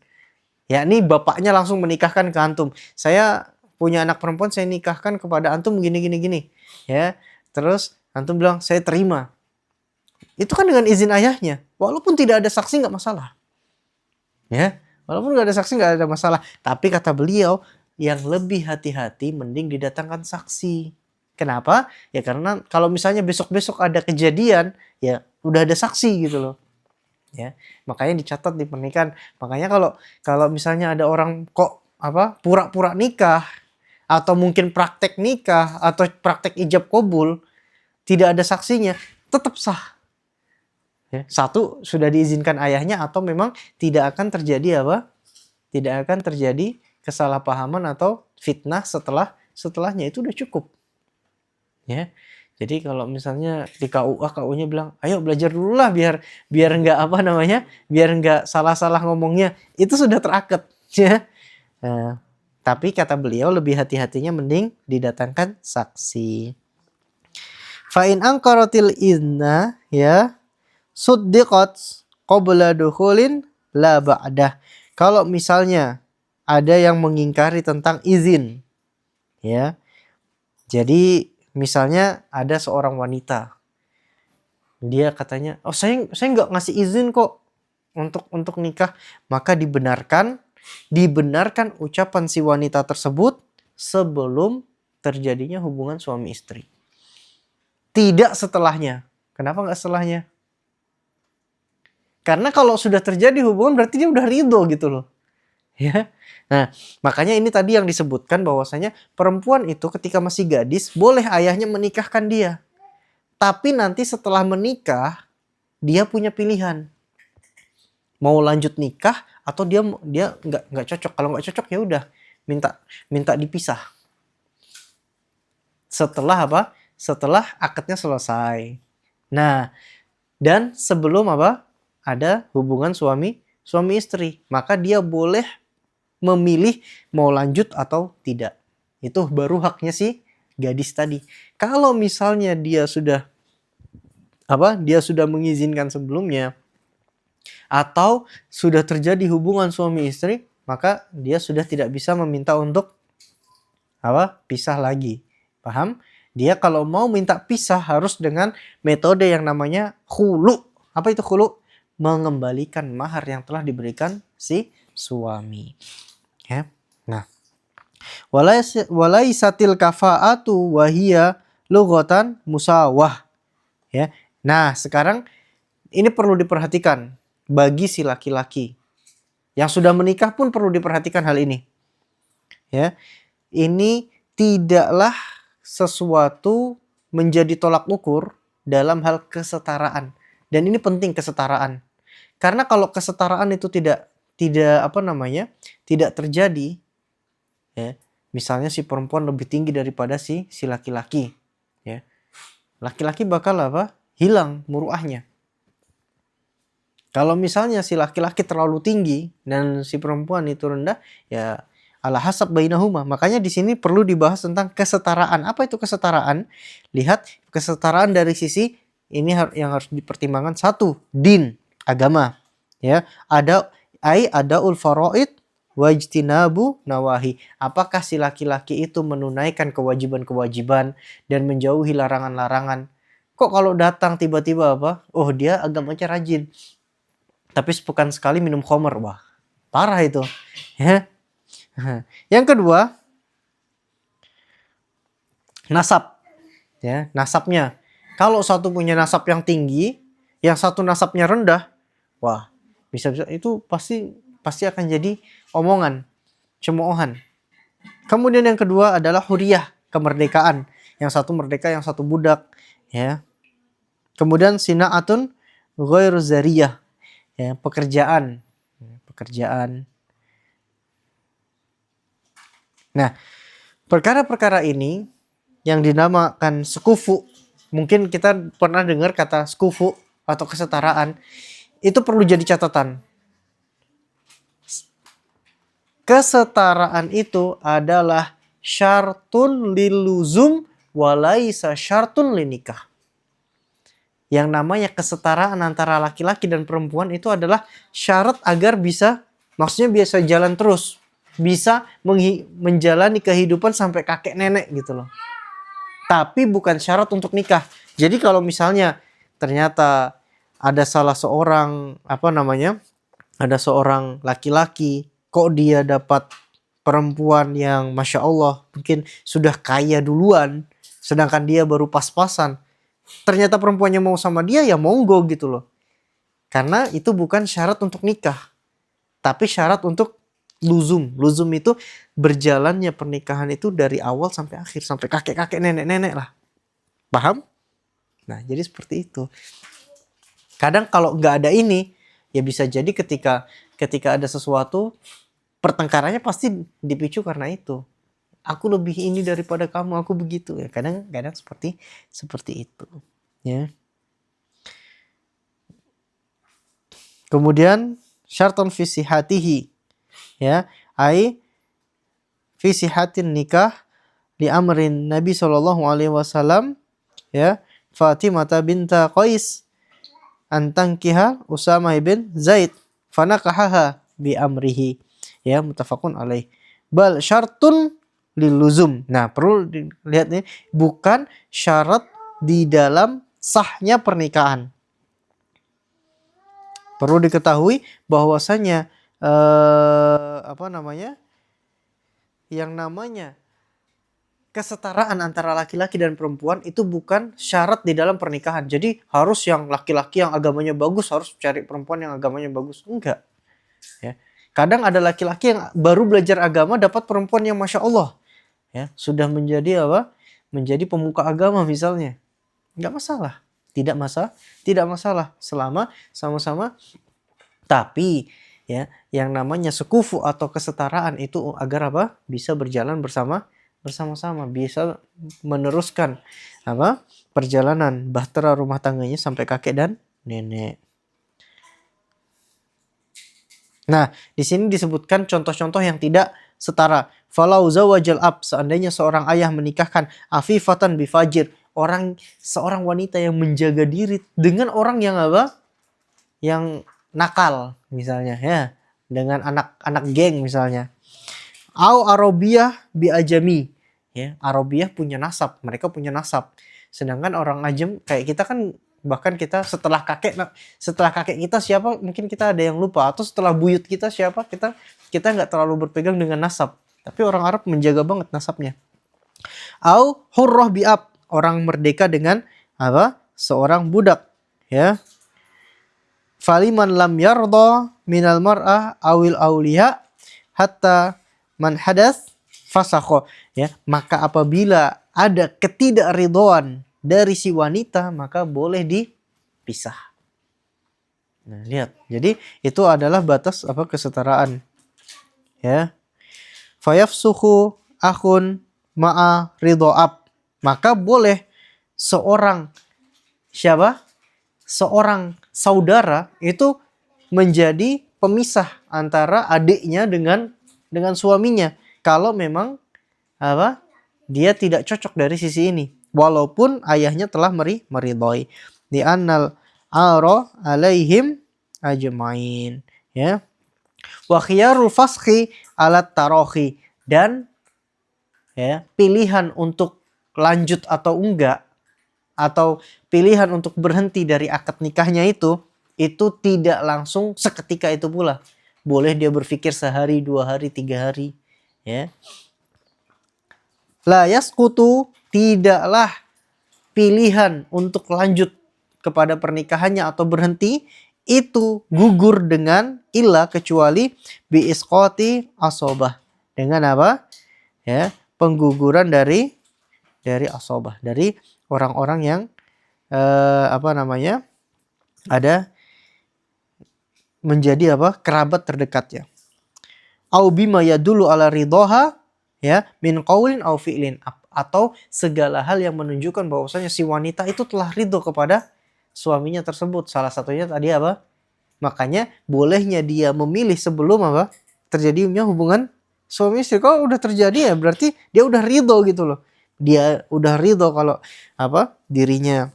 Ya, ini bapaknya langsung menikahkan ke antum. Saya punya anak perempuan, saya nikahkan kepada antum gini. Ya, terus antum bilang, saya terima. Itu kan dengan izin ayahnya. Walaupun tidak ada saksi nggak masalah. Ya, walaupun nggak ada saksi nggak ada masalah. Tapi kata beliau, yang lebih hati-hati mending didatangkan saksi. Kenapa? Ya karena kalau misalnya besok-besok ada kejadian, ya udah ada saksi gitu loh. Ya, makanya dicatat di pernikahan. Makanya kalau misalnya ada orang kok apa pura-pura nikah, atau mungkin praktek nikah, atau praktek ijab kabul, tidak ada saksinya, tetap sah. Ya, satu, sudah diizinkan ayahnya, atau memang tidak akan terjadi apa? Tidak akan terjadi kesalahpahaman atau fitnah setelahnya, itu udah cukup. Ya. Jadi kalau misalnya di KUA, KU-nya bilang, "Ayo belajar dulu lah biar nggak apa namanya? Biar nggak salah-salah ngomongnya." Itu sudah terakad, ya. Tapi kata beliau lebih hati-hatinya mending didatangkan saksi. Fa'in angkaratil izna, ya, suddiqat qabla dukhulin la ba'dah. Kalau misalnya ada yang mengingkari tentang izin, ya. Jadi misalnya ada seorang wanita, dia katanya, "Oh, saya nggak ngasih izin kok untuk nikah." Maka dibenarkan ucapan si wanita tersebut sebelum terjadinya hubungan suami istri. Tidak setelahnya. Kenapa nggak setelahnya? Karena kalau sudah terjadi hubungan berarti dia udah ridho gitu loh. Ya. Nah, makanya ini tadi yang disebutkan bahwasanya perempuan itu ketika masih gadis boleh ayahnya menikahkan dia. Tapi nanti setelah menikah dia punya pilihan. Mau lanjut nikah atau dia nggak cocok. Kalau nggak cocok ya udah minta dipisah. Setelah apa? Setelah akadnya selesai. Nah, dan sebelum apa? Ada hubungan suami istri, maka dia boleh memilih mau lanjut atau tidak. Itu baru haknya si gadis tadi. Kalau misalnya dia sudah mengizinkan sebelumnya atau sudah terjadi hubungan suami istri, maka dia sudah tidak bisa meminta untuk pisah lagi. Paham? Dia kalau mau minta pisah harus dengan metode yang namanya khulu. Apa itu khulu? Mengembalikan mahar yang telah diberikan si suami. Ya. Nah, walaisatil kafa'atu wahia lughatan musawah. Ya. Nah, sekarang ini perlu diperhatikan bagi si laki-laki. Yang sudah menikah pun perlu diperhatikan hal ini. Ya. Ini tidaklah sesuatu menjadi tolak ukur dalam hal kesetaraan. Dan ini penting, kesetaraan. Karena kalau kesetaraan itu tidak terjadi, ya. Misalnya si perempuan lebih tinggi daripada si laki-laki, ya. Laki-laki bakal hilang muruahnya. Kalau misalnya si laki-laki terlalu tinggi dan si perempuan itu rendah, ya ala hasab bainahuma. Makanya di sini perlu dibahas tentang kesetaraan. Apa itu kesetaraan? Lihat kesetaraan dari sisi ini yang harus dipertimbangkan. Satu, din, agama. Ya, ada ul faraid wajtinabu nawahi. Apakah si laki-laki itu menunaikan kewajiban-kewajiban dan menjauhi larangan-larangan? Kok kalau datang tiba-tiba apa? Oh, dia agamanya rajin. Tapi sepekan sekali minum khamr. Wah, parah itu. Ya. Yang kedua, nasab. Ya, nasabnya. Kalau satu punya nasab yang tinggi, yang satu nasabnya rendah, wah, bisa-bisa itu pasti akan jadi omongan, cemoohan. Kemudian yang kedua adalah huriyah, kemerdekaan. Yang satu merdeka, yang satu budak, ya. Kemudian sina'atun ghairu zariyah, ya, pekerjaan. Nah, perkara-perkara ini yang dinamakan sekufu, mungkin kita pernah dengar kata sekufu atau kesetaraan, itu perlu jadi catatan. Kesetaraan itu adalah syartun liluzum walaisa syartun linikah. Yang namanya kesetaraan antara laki-laki dan perempuan itu adalah syarat agar bisa, maksudnya biasa jalan terus, bisa menjalani kehidupan sampai kakek nenek gitu loh. Tapi bukan syarat untuk nikah. Jadi kalau misalnya ternyata ada salah seorang ada seorang laki-laki, kok dia dapat perempuan yang Masya Allah mungkin sudah kaya duluan, sedangkan dia baru pas-pasan. Ternyata perempuannya mau sama dia, ya monggo gitu loh. Karena itu bukan syarat untuk nikah, tapi syarat untuk luzum. Luzum itu berjalannya pernikahan itu dari awal sampai akhir, sampai kakek-kakek, nenek-nenek lah. Paham? Nah, jadi seperti itu. Kadang kalau nggak ada ini, ya bisa jadi ketika ada sesuatu, pertengkarannya pasti dipicu karena itu. Aku lebih ini daripada kamu, aku begitu. Ya, kadang seperti itu. Ya. Kemudian syarton fi sihatihi, ya, fi sihatin nikah li amrin Nabi SAW, ya, Fatimah binta Qais antangkiha Usamah bin Zaid fanakahaha bi amrihi, ya, muttafaqun alaih. Bal syartun liluzum. Nah, perlu dilihat nih, bukan syarat di dalam sahnya pernikahan. Perlu diketahui bahwasanya yang namanya kesetaraan antara laki-laki dan perempuan itu bukan syarat di dalam pernikahan. Jadi harus yang laki-laki yang agamanya bagus harus cari perempuan yang agamanya bagus. Enggak. Ya. Kadang ada laki-laki yang baru belajar agama dapat perempuan yang Masya Allah, ya, sudah menjadi menjadi pemuka agama misalnya. Enggak masalah. Tidak masalah selama sama-sama. Tapi ya, yang namanya sekufu atau kesetaraan itu agar bisa berjalan bersama-sama, bisa meneruskan perjalanan bahtera rumah tangganya sampai kakek dan nenek. Nah, di sini disebutkan contoh-contoh yang tidak setara. Falau zawajal ab, seandainya seorang ayah menikahkan afifatan bifajir, seorang wanita yang menjaga diri dengan orang yang yang nakal misalnya, ya, dengan anak-anak geng misalnya. Au Arabiyah bi ajami, ya, Arabiyah punya nasab, mereka punya nasab. Sedangkan orang ajam kayak kita kan, bahkan kita setelah kakek kita siapa mungkin kita ada yang lupa, atau setelah buyut kita siapa kita nggak terlalu berpegang dengan nasab. Tapi orang Arab menjaga banget nasabnya. Au hurrah bi ab, orang merdeka dengan seorang budak, ya. Faliman lam yarda minal mar'ah awil auliya hatta man hadas fasakho, ya, maka apabila ada ketidakridhoan dari si wanita maka boleh dipisah. Nah, lihat. Jadi itu adalah batas kesetaraan. Ya. Fayafsuhu akhun ma'a ridho'ab. Maka boleh seorang saudara itu menjadi pemisah antara adiknya dengan suaminya kalau memang dia tidak cocok dari sisi ini, walaupun ayahnya telah meridhoi. Li annal ara alaihim ajmain. Ya. Wa khiyarul fasqi alat tarohi, dan ya, pilihan untuk lanjut atau enggak, atau pilihan untuk berhenti dari akad nikahnya itu tidak langsung seketika itu pula. Boleh dia berpikir sehari, 2 hari, 3 hari. Ya. La yasqutu, tidaklah pilihan untuk lanjut kepada pernikahannya atau berhenti itu gugur dengan illa, kecuali bi isqati asobah, dengan apa? Ya, pengguguran dari asobah, dari orang-orang yang ada menjadi kerabat terdekatnya. Au bima yadullu ala ridhoha, ya, min qaulin au fi'lin, atau segala hal yang menunjukkan bahwasanya si wanita itu telah ridho kepada suaminya tersebut. Salah satunya tadi apa? Makanya bolehnya dia memilih sebelum terjadinya hubungan suami istri. Kalau udah terjadi ya berarti dia udah ridho gitu loh. Dia udah ridho kalau dirinya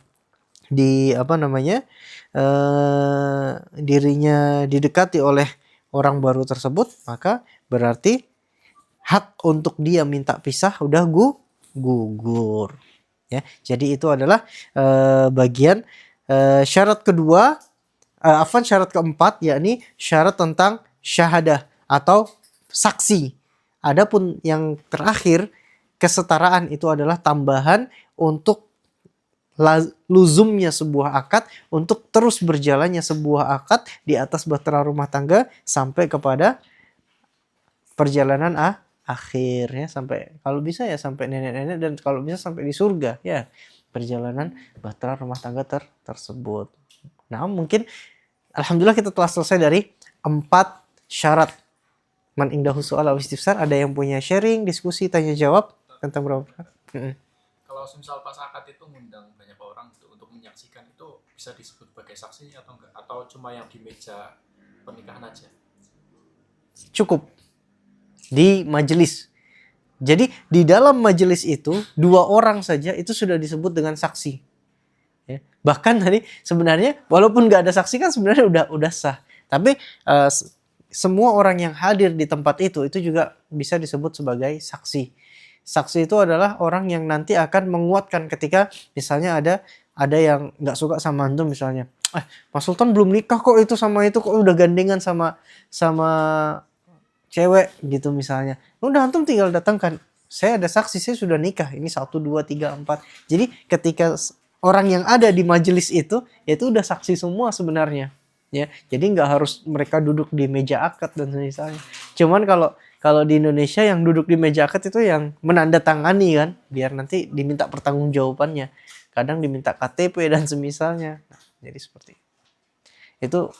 dirinya didekati oleh orang baru tersebut, maka berarti hak untuk dia minta pisah udah gugur. Ya, jadi itu adalah bagian syarat kedua. Syarat keempat, yakni syarat tentang syahadah atau saksi. Adapun yang terakhir, kesetaraan, itu adalah tambahan untuk luzumnya sebuah akad, untuk terus berjalannya sebuah akad di atas bahtera rumah tangga sampai kepada perjalanan akhir, ya, sampai kalau bisa ya sampai nenek-nenek, dan kalau bisa sampai di surga, ya, perjalanan bahtera rumah tangga tersebut. Nah, mungkin alhamdulillah kita telah selesai dari 4 syarat. Man indahu su'al aw istifsar, ada yang punya sharing, diskusi, tanya jawab tentang berapa? Kalau misal pas akad itu ngundang banyak orang untuk menyaksikan, itu bisa disebut sebagai saksi atau enggak? Atau cuma yang di meja pernikahan aja? Cukup di majelis. Jadi di dalam majelis itu 2 orang saja itu sudah disebut dengan saksi. Ya. Bahkan tadi sebenarnya walaupun nggak ada saksi kan sebenarnya udah sah. Tapi semua orang yang hadir di tempat itu juga bisa disebut sebagai saksi. Saksi itu adalah orang yang nanti akan menguatkan ketika misalnya ada yang nggak suka sama antum misalnya. Mas Sultan belum nikah kok itu sama itu, kok udah gandengan sama cewek gitu misalnya. Udah antum tinggal datangkan. Saya ada saksi, saya sudah nikah. Ini 1, 2, 3, 4. Jadi ketika orang yang ada di majelis itu udah saksi semua sebenarnya. Ya, jadi nggak harus mereka duduk di meja akad dan misalnya. Cuman kalau di Indonesia yang duduk di meja akad itu yang menandatangani kan, biar nanti diminta pertanggungjawabannya. Kadang diminta KTP dan semisalnya. Nah, jadi seperti itu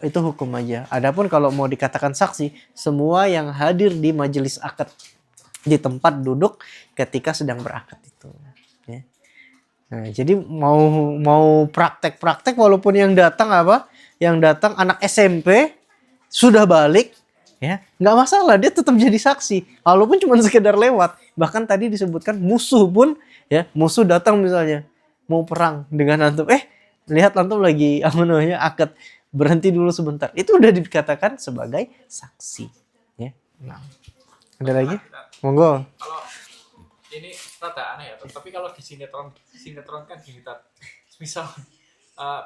itu hukum aja. Adapun kalau mau dikatakan saksi, semua yang hadir di majelis akad di tempat duduk ketika sedang berakad itu. Ya. Nah, jadi mau praktek walaupun yang datang anak SMP sudah balik, ya, nggak masalah, dia tetap jadi saksi walaupun cuma sekedar lewat. Bahkan tadi disebutkan musuh pun, ya, musuh datang misalnya mau perang dengan antum, lihat antum lagi akad, berhenti dulu sebentar, itu udah dikatakan sebagai saksi, ya. Nah, ada lagi? Monggo. Kalau ini rada aneh ya, tapi kalau di sinetron kan gini, misal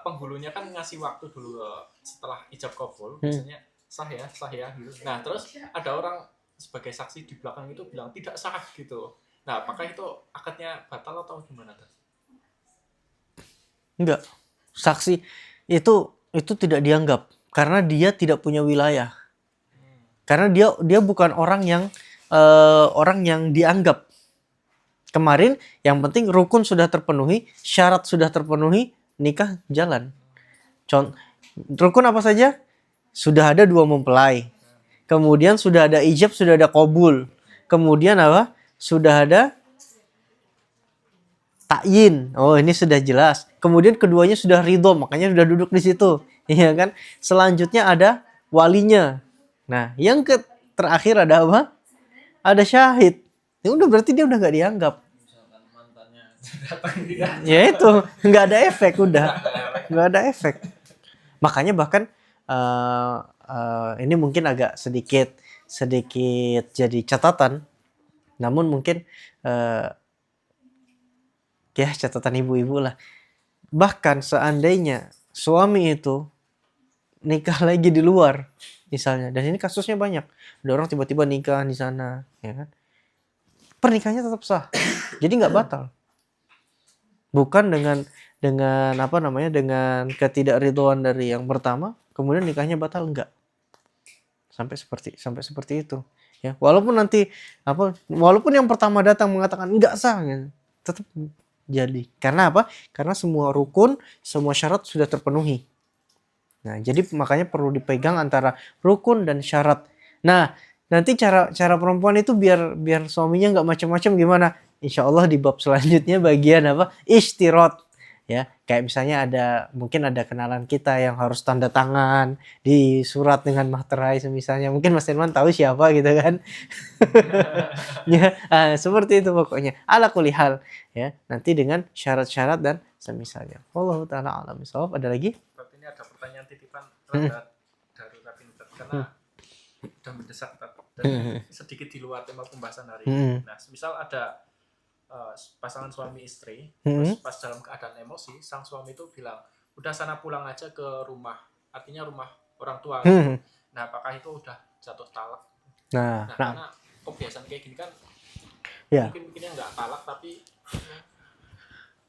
penghulunya kan ngasih waktu dulu setelah ijab kabul, biasanya sah ya gitu. Nah, terus ada orang sebagai saksi di belakang itu bilang tidak sah gitu. Nah, apakah itu akadnya batal atau gimana? Enggak. Saksi itu tidak dianggap karena dia tidak punya wilayah. Karena dia bukan orang yang dianggap. Kemarin yang penting rukun sudah terpenuhi, syarat sudah terpenuhi, nikah jalan. Rukun apa saja? Sudah ada 2 mempelai. Kemudian sudah ada ijab, sudah ada qabul. Kemudian apa? Sudah ada takyin. Oh, ini sudah jelas. Kemudian keduanya sudah ridho, makanya sudah duduk di situ. Iya kan? Selanjutnya ada walinya. Nah, yang terakhir ada apa? Ada syahid. Ya udah, berarti dia udah gak dianggap. Misalkan mantannya datang dia. Ya itu nggak ada efek udah, nggak ada efek. Makanya bahkan ini mungkin agak sedikit jadi catatan, namun mungkin ya catatan ibu-ibu lah. Bahkan seandainya suami itu nikah lagi di luar misalnya, dan ini kasusnya banyak, ada orang tiba-tiba nikah di sana, ya kan, pernikahannya tetap sah, jadi nggak batal. Bukan dengan apa namanya, dengan ketidakridhoan dari yang pertama kemudian nikahnya batal, enggak. Sampai seperti itu, ya. Walaupun nanti walaupun yang pertama datang mengatakan enggak sah, ya, tetap jadi. Karena apa? Karena semua rukun, semua syarat sudah terpenuhi. Nah, jadi makanya perlu dipegang antara rukun dan syarat. Nah, nanti cara perempuan itu biar suaminya nggak macam-macam gimana? Insya Allah di bab selanjutnya bagian apa? Ishtirat. Ya, kayak misalnya mungkin ada kenalan kita yang harus tanda tangan di surat dengan materai semisalnya. Mungkin Mas Irman tahu siapa gitu kan. Ya, seperti itu pokoknya. Ala kulli hal, ya. Nanti dengan syarat-syarat dan semisalnya. Wallahu taala alam bisawab. Ada lagi? Tapi ini ada pertanyaan titipan terhadap darurat ini karena udah mendesak dan sedikit di luar tema pembahasan hari ini. Nah, misal ada pasangan suami istri, terus pas dalam keadaan emosi, sang suami itu bilang, udah sana pulang aja ke rumah, artinya rumah orang tua. Nah, apakah itu udah jatuh talak? Nah, karena kebiasaan kayak gini kan, ya, mungkin nggak talak, tapi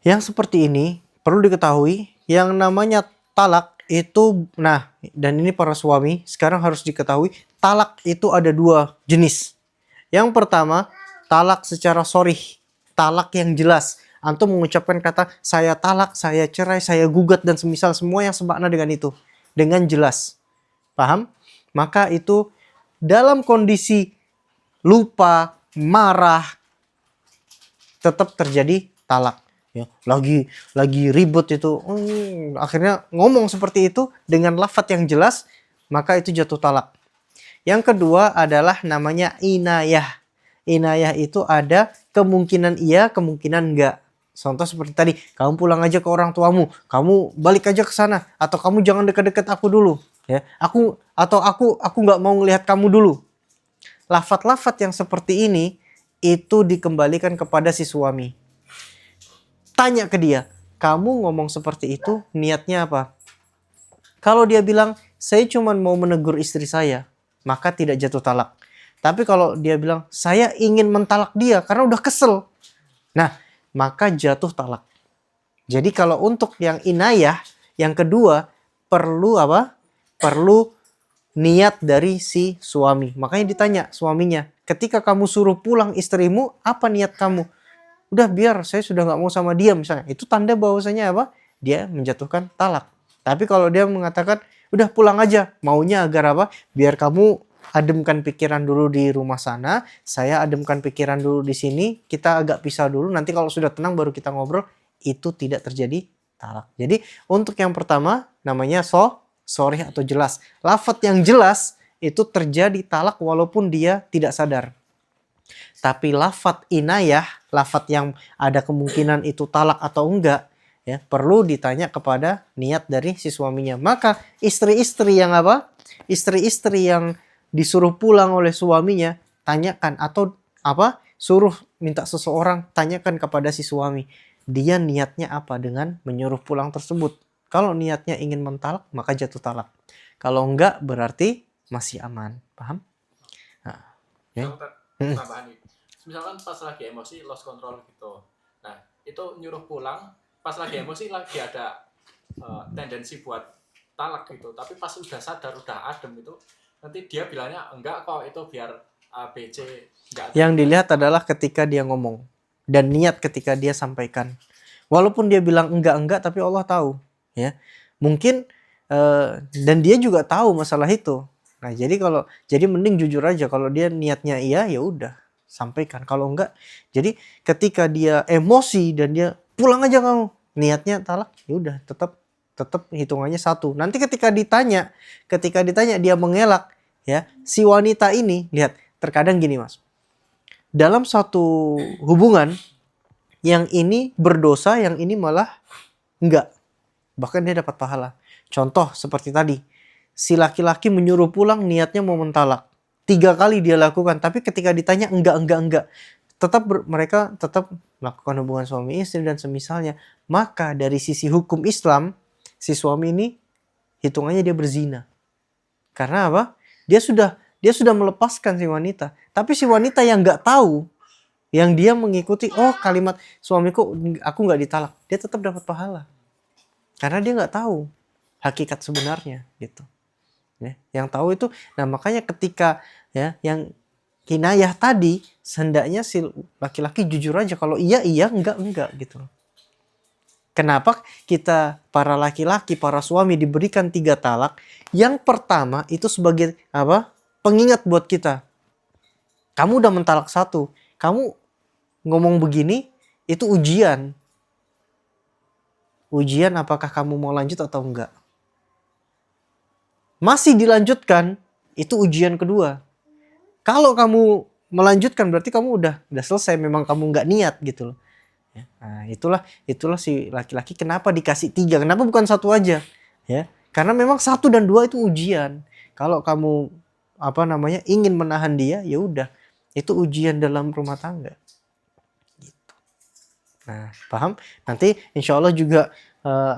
yang seperti ini perlu diketahui, yang namanya talak itu, nah, dan ini para suami sekarang harus diketahui, talak itu ada 2 jenis. Yang pertama, talak secara sharih, talak yang jelas. Antum mengucapkan kata saya talak, saya cerai, saya gugat dan semisal semua yang semakna dengan itu, dengan jelas. Paham? Maka itu dalam kondisi lupa, marah, tetap terjadi talak. Ya, lagi ribut itu, akhirnya ngomong seperti itu dengan lafadz yang jelas, maka itu jatuh talak. Yang kedua adalah namanya inayah. Inayah itu ada kemungkinan iya, kemungkinan enggak. Contoh seperti tadi, kamu pulang aja ke orang tuamu, kamu balik aja ke sana, atau kamu jangan dekat-dekat aku dulu, ya. Aku nggak mau ngelihat kamu dulu. Lafadz-lafadz yang seperti ini itu dikembalikan kepada si suami. Tanya ke dia, kamu ngomong seperti itu niatnya apa? Kalau dia bilang, saya cuma mau menegur istri saya, maka tidak jatuh talak. Tapi kalau dia bilang, saya ingin mentalak dia karena udah kesel, nah, maka jatuh talak. Jadi kalau untuk yang inayah, yang kedua, perlu apa? Perlu niat dari si suami. Makanya ditanya suaminya, ketika kamu suruh pulang istrimu, apa niat kamu? Udah, biar saya sudah nggak mau sama dia misalnya. Itu tanda bahwasanya apa? Dia menjatuhkan talak. Tapi kalau dia mengatakan, udah pulang aja, maunya agar apa? Biar kamu ademkan pikiran dulu di rumah sana, saya ademkan pikiran dulu di sini, kita agak pisah dulu, nanti kalau sudah tenang baru kita ngobrol, itu tidak terjadi talak. Jadi untuk yang pertama namanya sharih atau jelas. Lafadz yang jelas itu terjadi talak walaupun dia tidak sadar. Tapi lafadz inayah, lafadz yang ada kemungkinan itu talak atau enggak, ya, perlu ditanya kepada niat dari si suaminya. Maka istri-istri yang apa? Istri-istri yang disuruh pulang oleh suaminya, tanyakan, atau apa? Suruh minta seseorang, tanyakan kepada si suami. Dia niatnya apa dengan menyuruh pulang tersebut? Kalau niatnya ingin mentalak, maka jatuh talak. Kalau enggak, berarti masih aman. Paham? Nah, ya. Tambahan nih. Misalkan pas lagi emosi, lost control gitu. Nah, itu nyuruh pulang, pas lagi emosi lagi ada tendensi buat talak gitu. Tapi pas udah sadar, udah adem itu, nanti dia bilangnya enggak kok, itu biar A, B, C. Enggak. Yang dilihat adalah ketika dia ngomong dan niat ketika dia sampaikan. Walaupun dia bilang enggak, tapi Allah tahu, ya. Mungkin dan dia juga tahu masalah itu. Nah, jadi mending jujur aja, kalau dia niatnya iya ya udah sampaikan. Kalau enggak, jadi ketika dia emosi dan dia pulang aja kamu, niatnya talak, ya udah tetap hitungannya 1. Nanti ketika ditanya dia mengelak, ya, si wanita ini, lihat, terkadang gini Mas. Dalam satu hubungan Yang ini berdosa, yang ini malah enggak. Bahkan dia dapat pahala. Contoh seperti tadi. Si laki-laki menyuruh pulang niatnya mau mentalak. 3 kali dia lakukan. Tapi ketika ditanya enggak. Mereka tetap melakukan hubungan suami istri dan semisalnya. Maka dari sisi hukum Islam, si suami ini hitungannya dia berzina. Karena apa? Dia sudah melepaskan si wanita. Tapi si wanita yang nggak tahu, yang dia mengikuti, oh kalimat suamiku, aku nggak ditalak, dia tetap dapat pahala. Karena dia nggak tahu hakikat sebenarnya gitu. Ya, yang tahu itu, nah makanya ketika ya yang kinayah tadi, hendaknya si laki-laki jujur aja kalau iya, enggak gitu. Kenapa kita para laki-laki, para suami diberikan 3 talak? Yang pertama itu sebagai apa? Pengingat buat kita. Kamu udah mentalak 1, kamu ngomong begini, itu ujian. Ujian apakah kamu mau lanjut atau enggak. Masih dilanjutkan, itu ujian kedua. Kalau kamu melanjutkan berarti kamu udah selesai, memang kamu nggak niat gitu loh. Nah, itulah si laki-laki kenapa dikasih 3, kenapa bukan 1 aja? Ya, karena memang 1 dan 2 itu ujian. Kalau kamu ingin menahan dia, ya udah, itu ujian dalam rumah tangga. Gitu. Nah, paham? Nanti insya Allah juga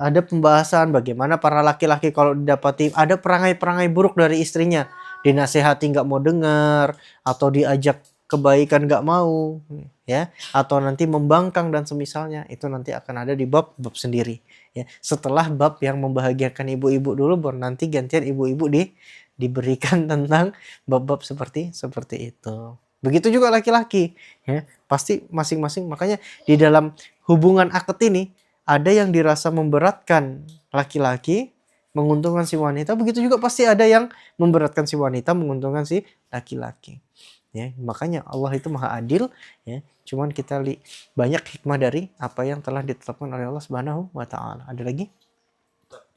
ada pembahasan bagaimana para laki-laki kalau didapati ada perangai-perangai buruk dari istrinya, dinasehati nggak mau dengar, atau diajak kebaikan nggak mau, ya, atau nanti membangkang dan semisalnya, itu nanti akan ada di bab sendiri, ya. Setelah bab yang membahagiakan ibu-ibu dulu, baru nanti gantian ibu-ibu diberikan tentang bab-bab seperti itu. Begitu juga laki-laki, ya, pasti masing-masing. Makanya di dalam hubungan akad ini ada yang dirasa memberatkan laki-laki, menguntungkan si wanita, begitu juga pasti ada yang memberatkan si wanita, menguntungkan si laki-laki. Ya, makanya Allah itu maha adil, ya. Cuman kita banyak hikmah dari apa yang telah ditetapkan oleh Allah Subhanahu wa taala. Ada lagi?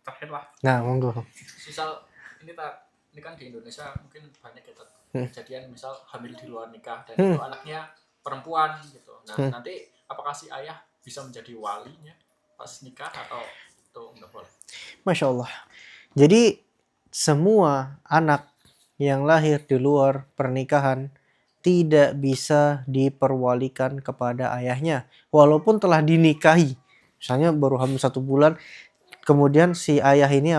Terakhir lah. Nah, monggo. Misal ini kan di Indonesia mungkin banyak kita kejadian misal hamil di luar nikah dan itu anaknya perempuan gitu. Nah, nanti apakah si ayah bisa menjadi walinya pas nikah atau itu enggak boleh? Masya Allah. Jadi semua anak yang lahir di luar pernikahan tidak bisa diperwalikan kepada ayahnya walaupun telah dinikahi. Misalnya baru hamil 1 bulan, kemudian si ayah ini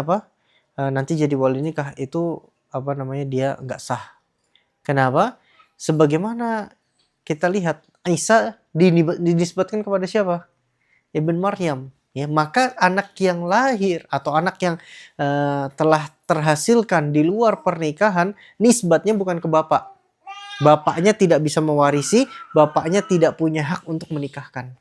nanti jadi wali nikah, itu dia nggak sah. Kenapa? Sebagaimana kita lihat Isa dinisbatkan kepada siapa? Ibn Maryam. Ya, maka anak yang lahir atau anak yang telah terhasilkan di luar pernikahan, nisbatnya bukan ke bapak. Bapaknya tidak bisa mewarisi, bapaknya tidak punya hak untuk menikahkan.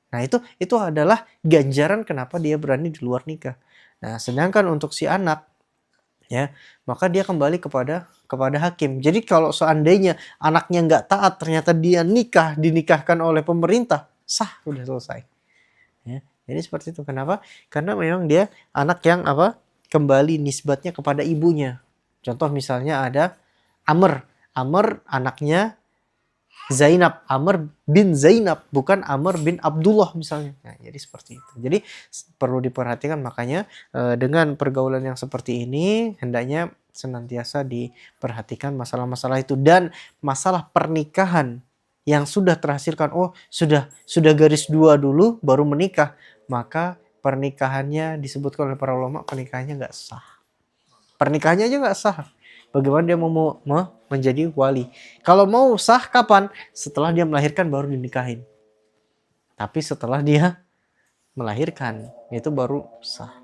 Nah, itu adalah ganjaran kenapa dia berani di luar nikah. Nah, sedangkan untuk si anak, ya, maka dia kembali kepada hakim. Jadi kalau seandainya anaknya nggak taat, ternyata dia dinikahkan oleh pemerintah, sah, udah selesai. Ya, jadi seperti itu. Kenapa? Karena memang dia anak yang kembali nisbatnya kepada ibunya. Contoh misalnya ada Amr anaknya Zainab, Amr bin Zainab, bukan Amr bin Abdullah misalnya. Nah, jadi seperti itu. Jadi perlu diperhatikan, makanya dengan pergaulan yang seperti ini hendaknya senantiasa diperhatikan masalah-masalah itu. Dan masalah pernikahan yang sudah terhasilkan, sudah garis 2 dulu baru menikah, maka pernikahannya disebutkan oleh para ulama, pernikahannya nggak sah. Pernikahannya aja nggak sah. Bagaimana dia mau menjadi wali? Kalau mau sah kapan? Setelah dia melahirkan baru dinikahin. Tapi setelah dia melahirkan, itu baru sah.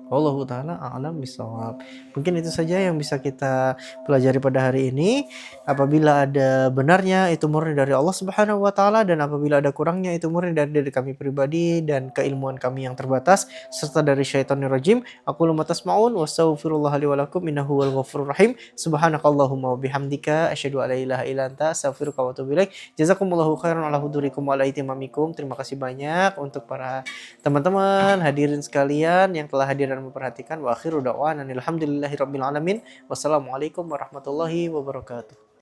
Wallahu ta'ala a'lam bishawab. Mungkin itu saja yang bisa kita pelajari pada hari ini. Apabila ada benarnya, itu murni dari Allah Subhanahu wa taala, dan apabila ada kurangnya, itu murni dari diri kami pribadi dan keilmuan kami yang terbatas serta dari syaitanir rajim. Aqulu ma tasma'un wa astaghfirullah li wa lakum innahu wal ghafurur rahim. Subhanakallahumma wa bihamdika asyhadu an la ilaha illa anta astaghfiruka wa atubu ilaik. Jazakumullahu khairan ala hudurikum wa ala itimamikum. Terima kasih banyak untuk para teman-teman hadirin sekalian yang telah hadir dan memperhatikan. Wa akhiru da'wana alhamdulillahirabbil alamin. Wassalamualaikum warahmatullahi wabarakatuh.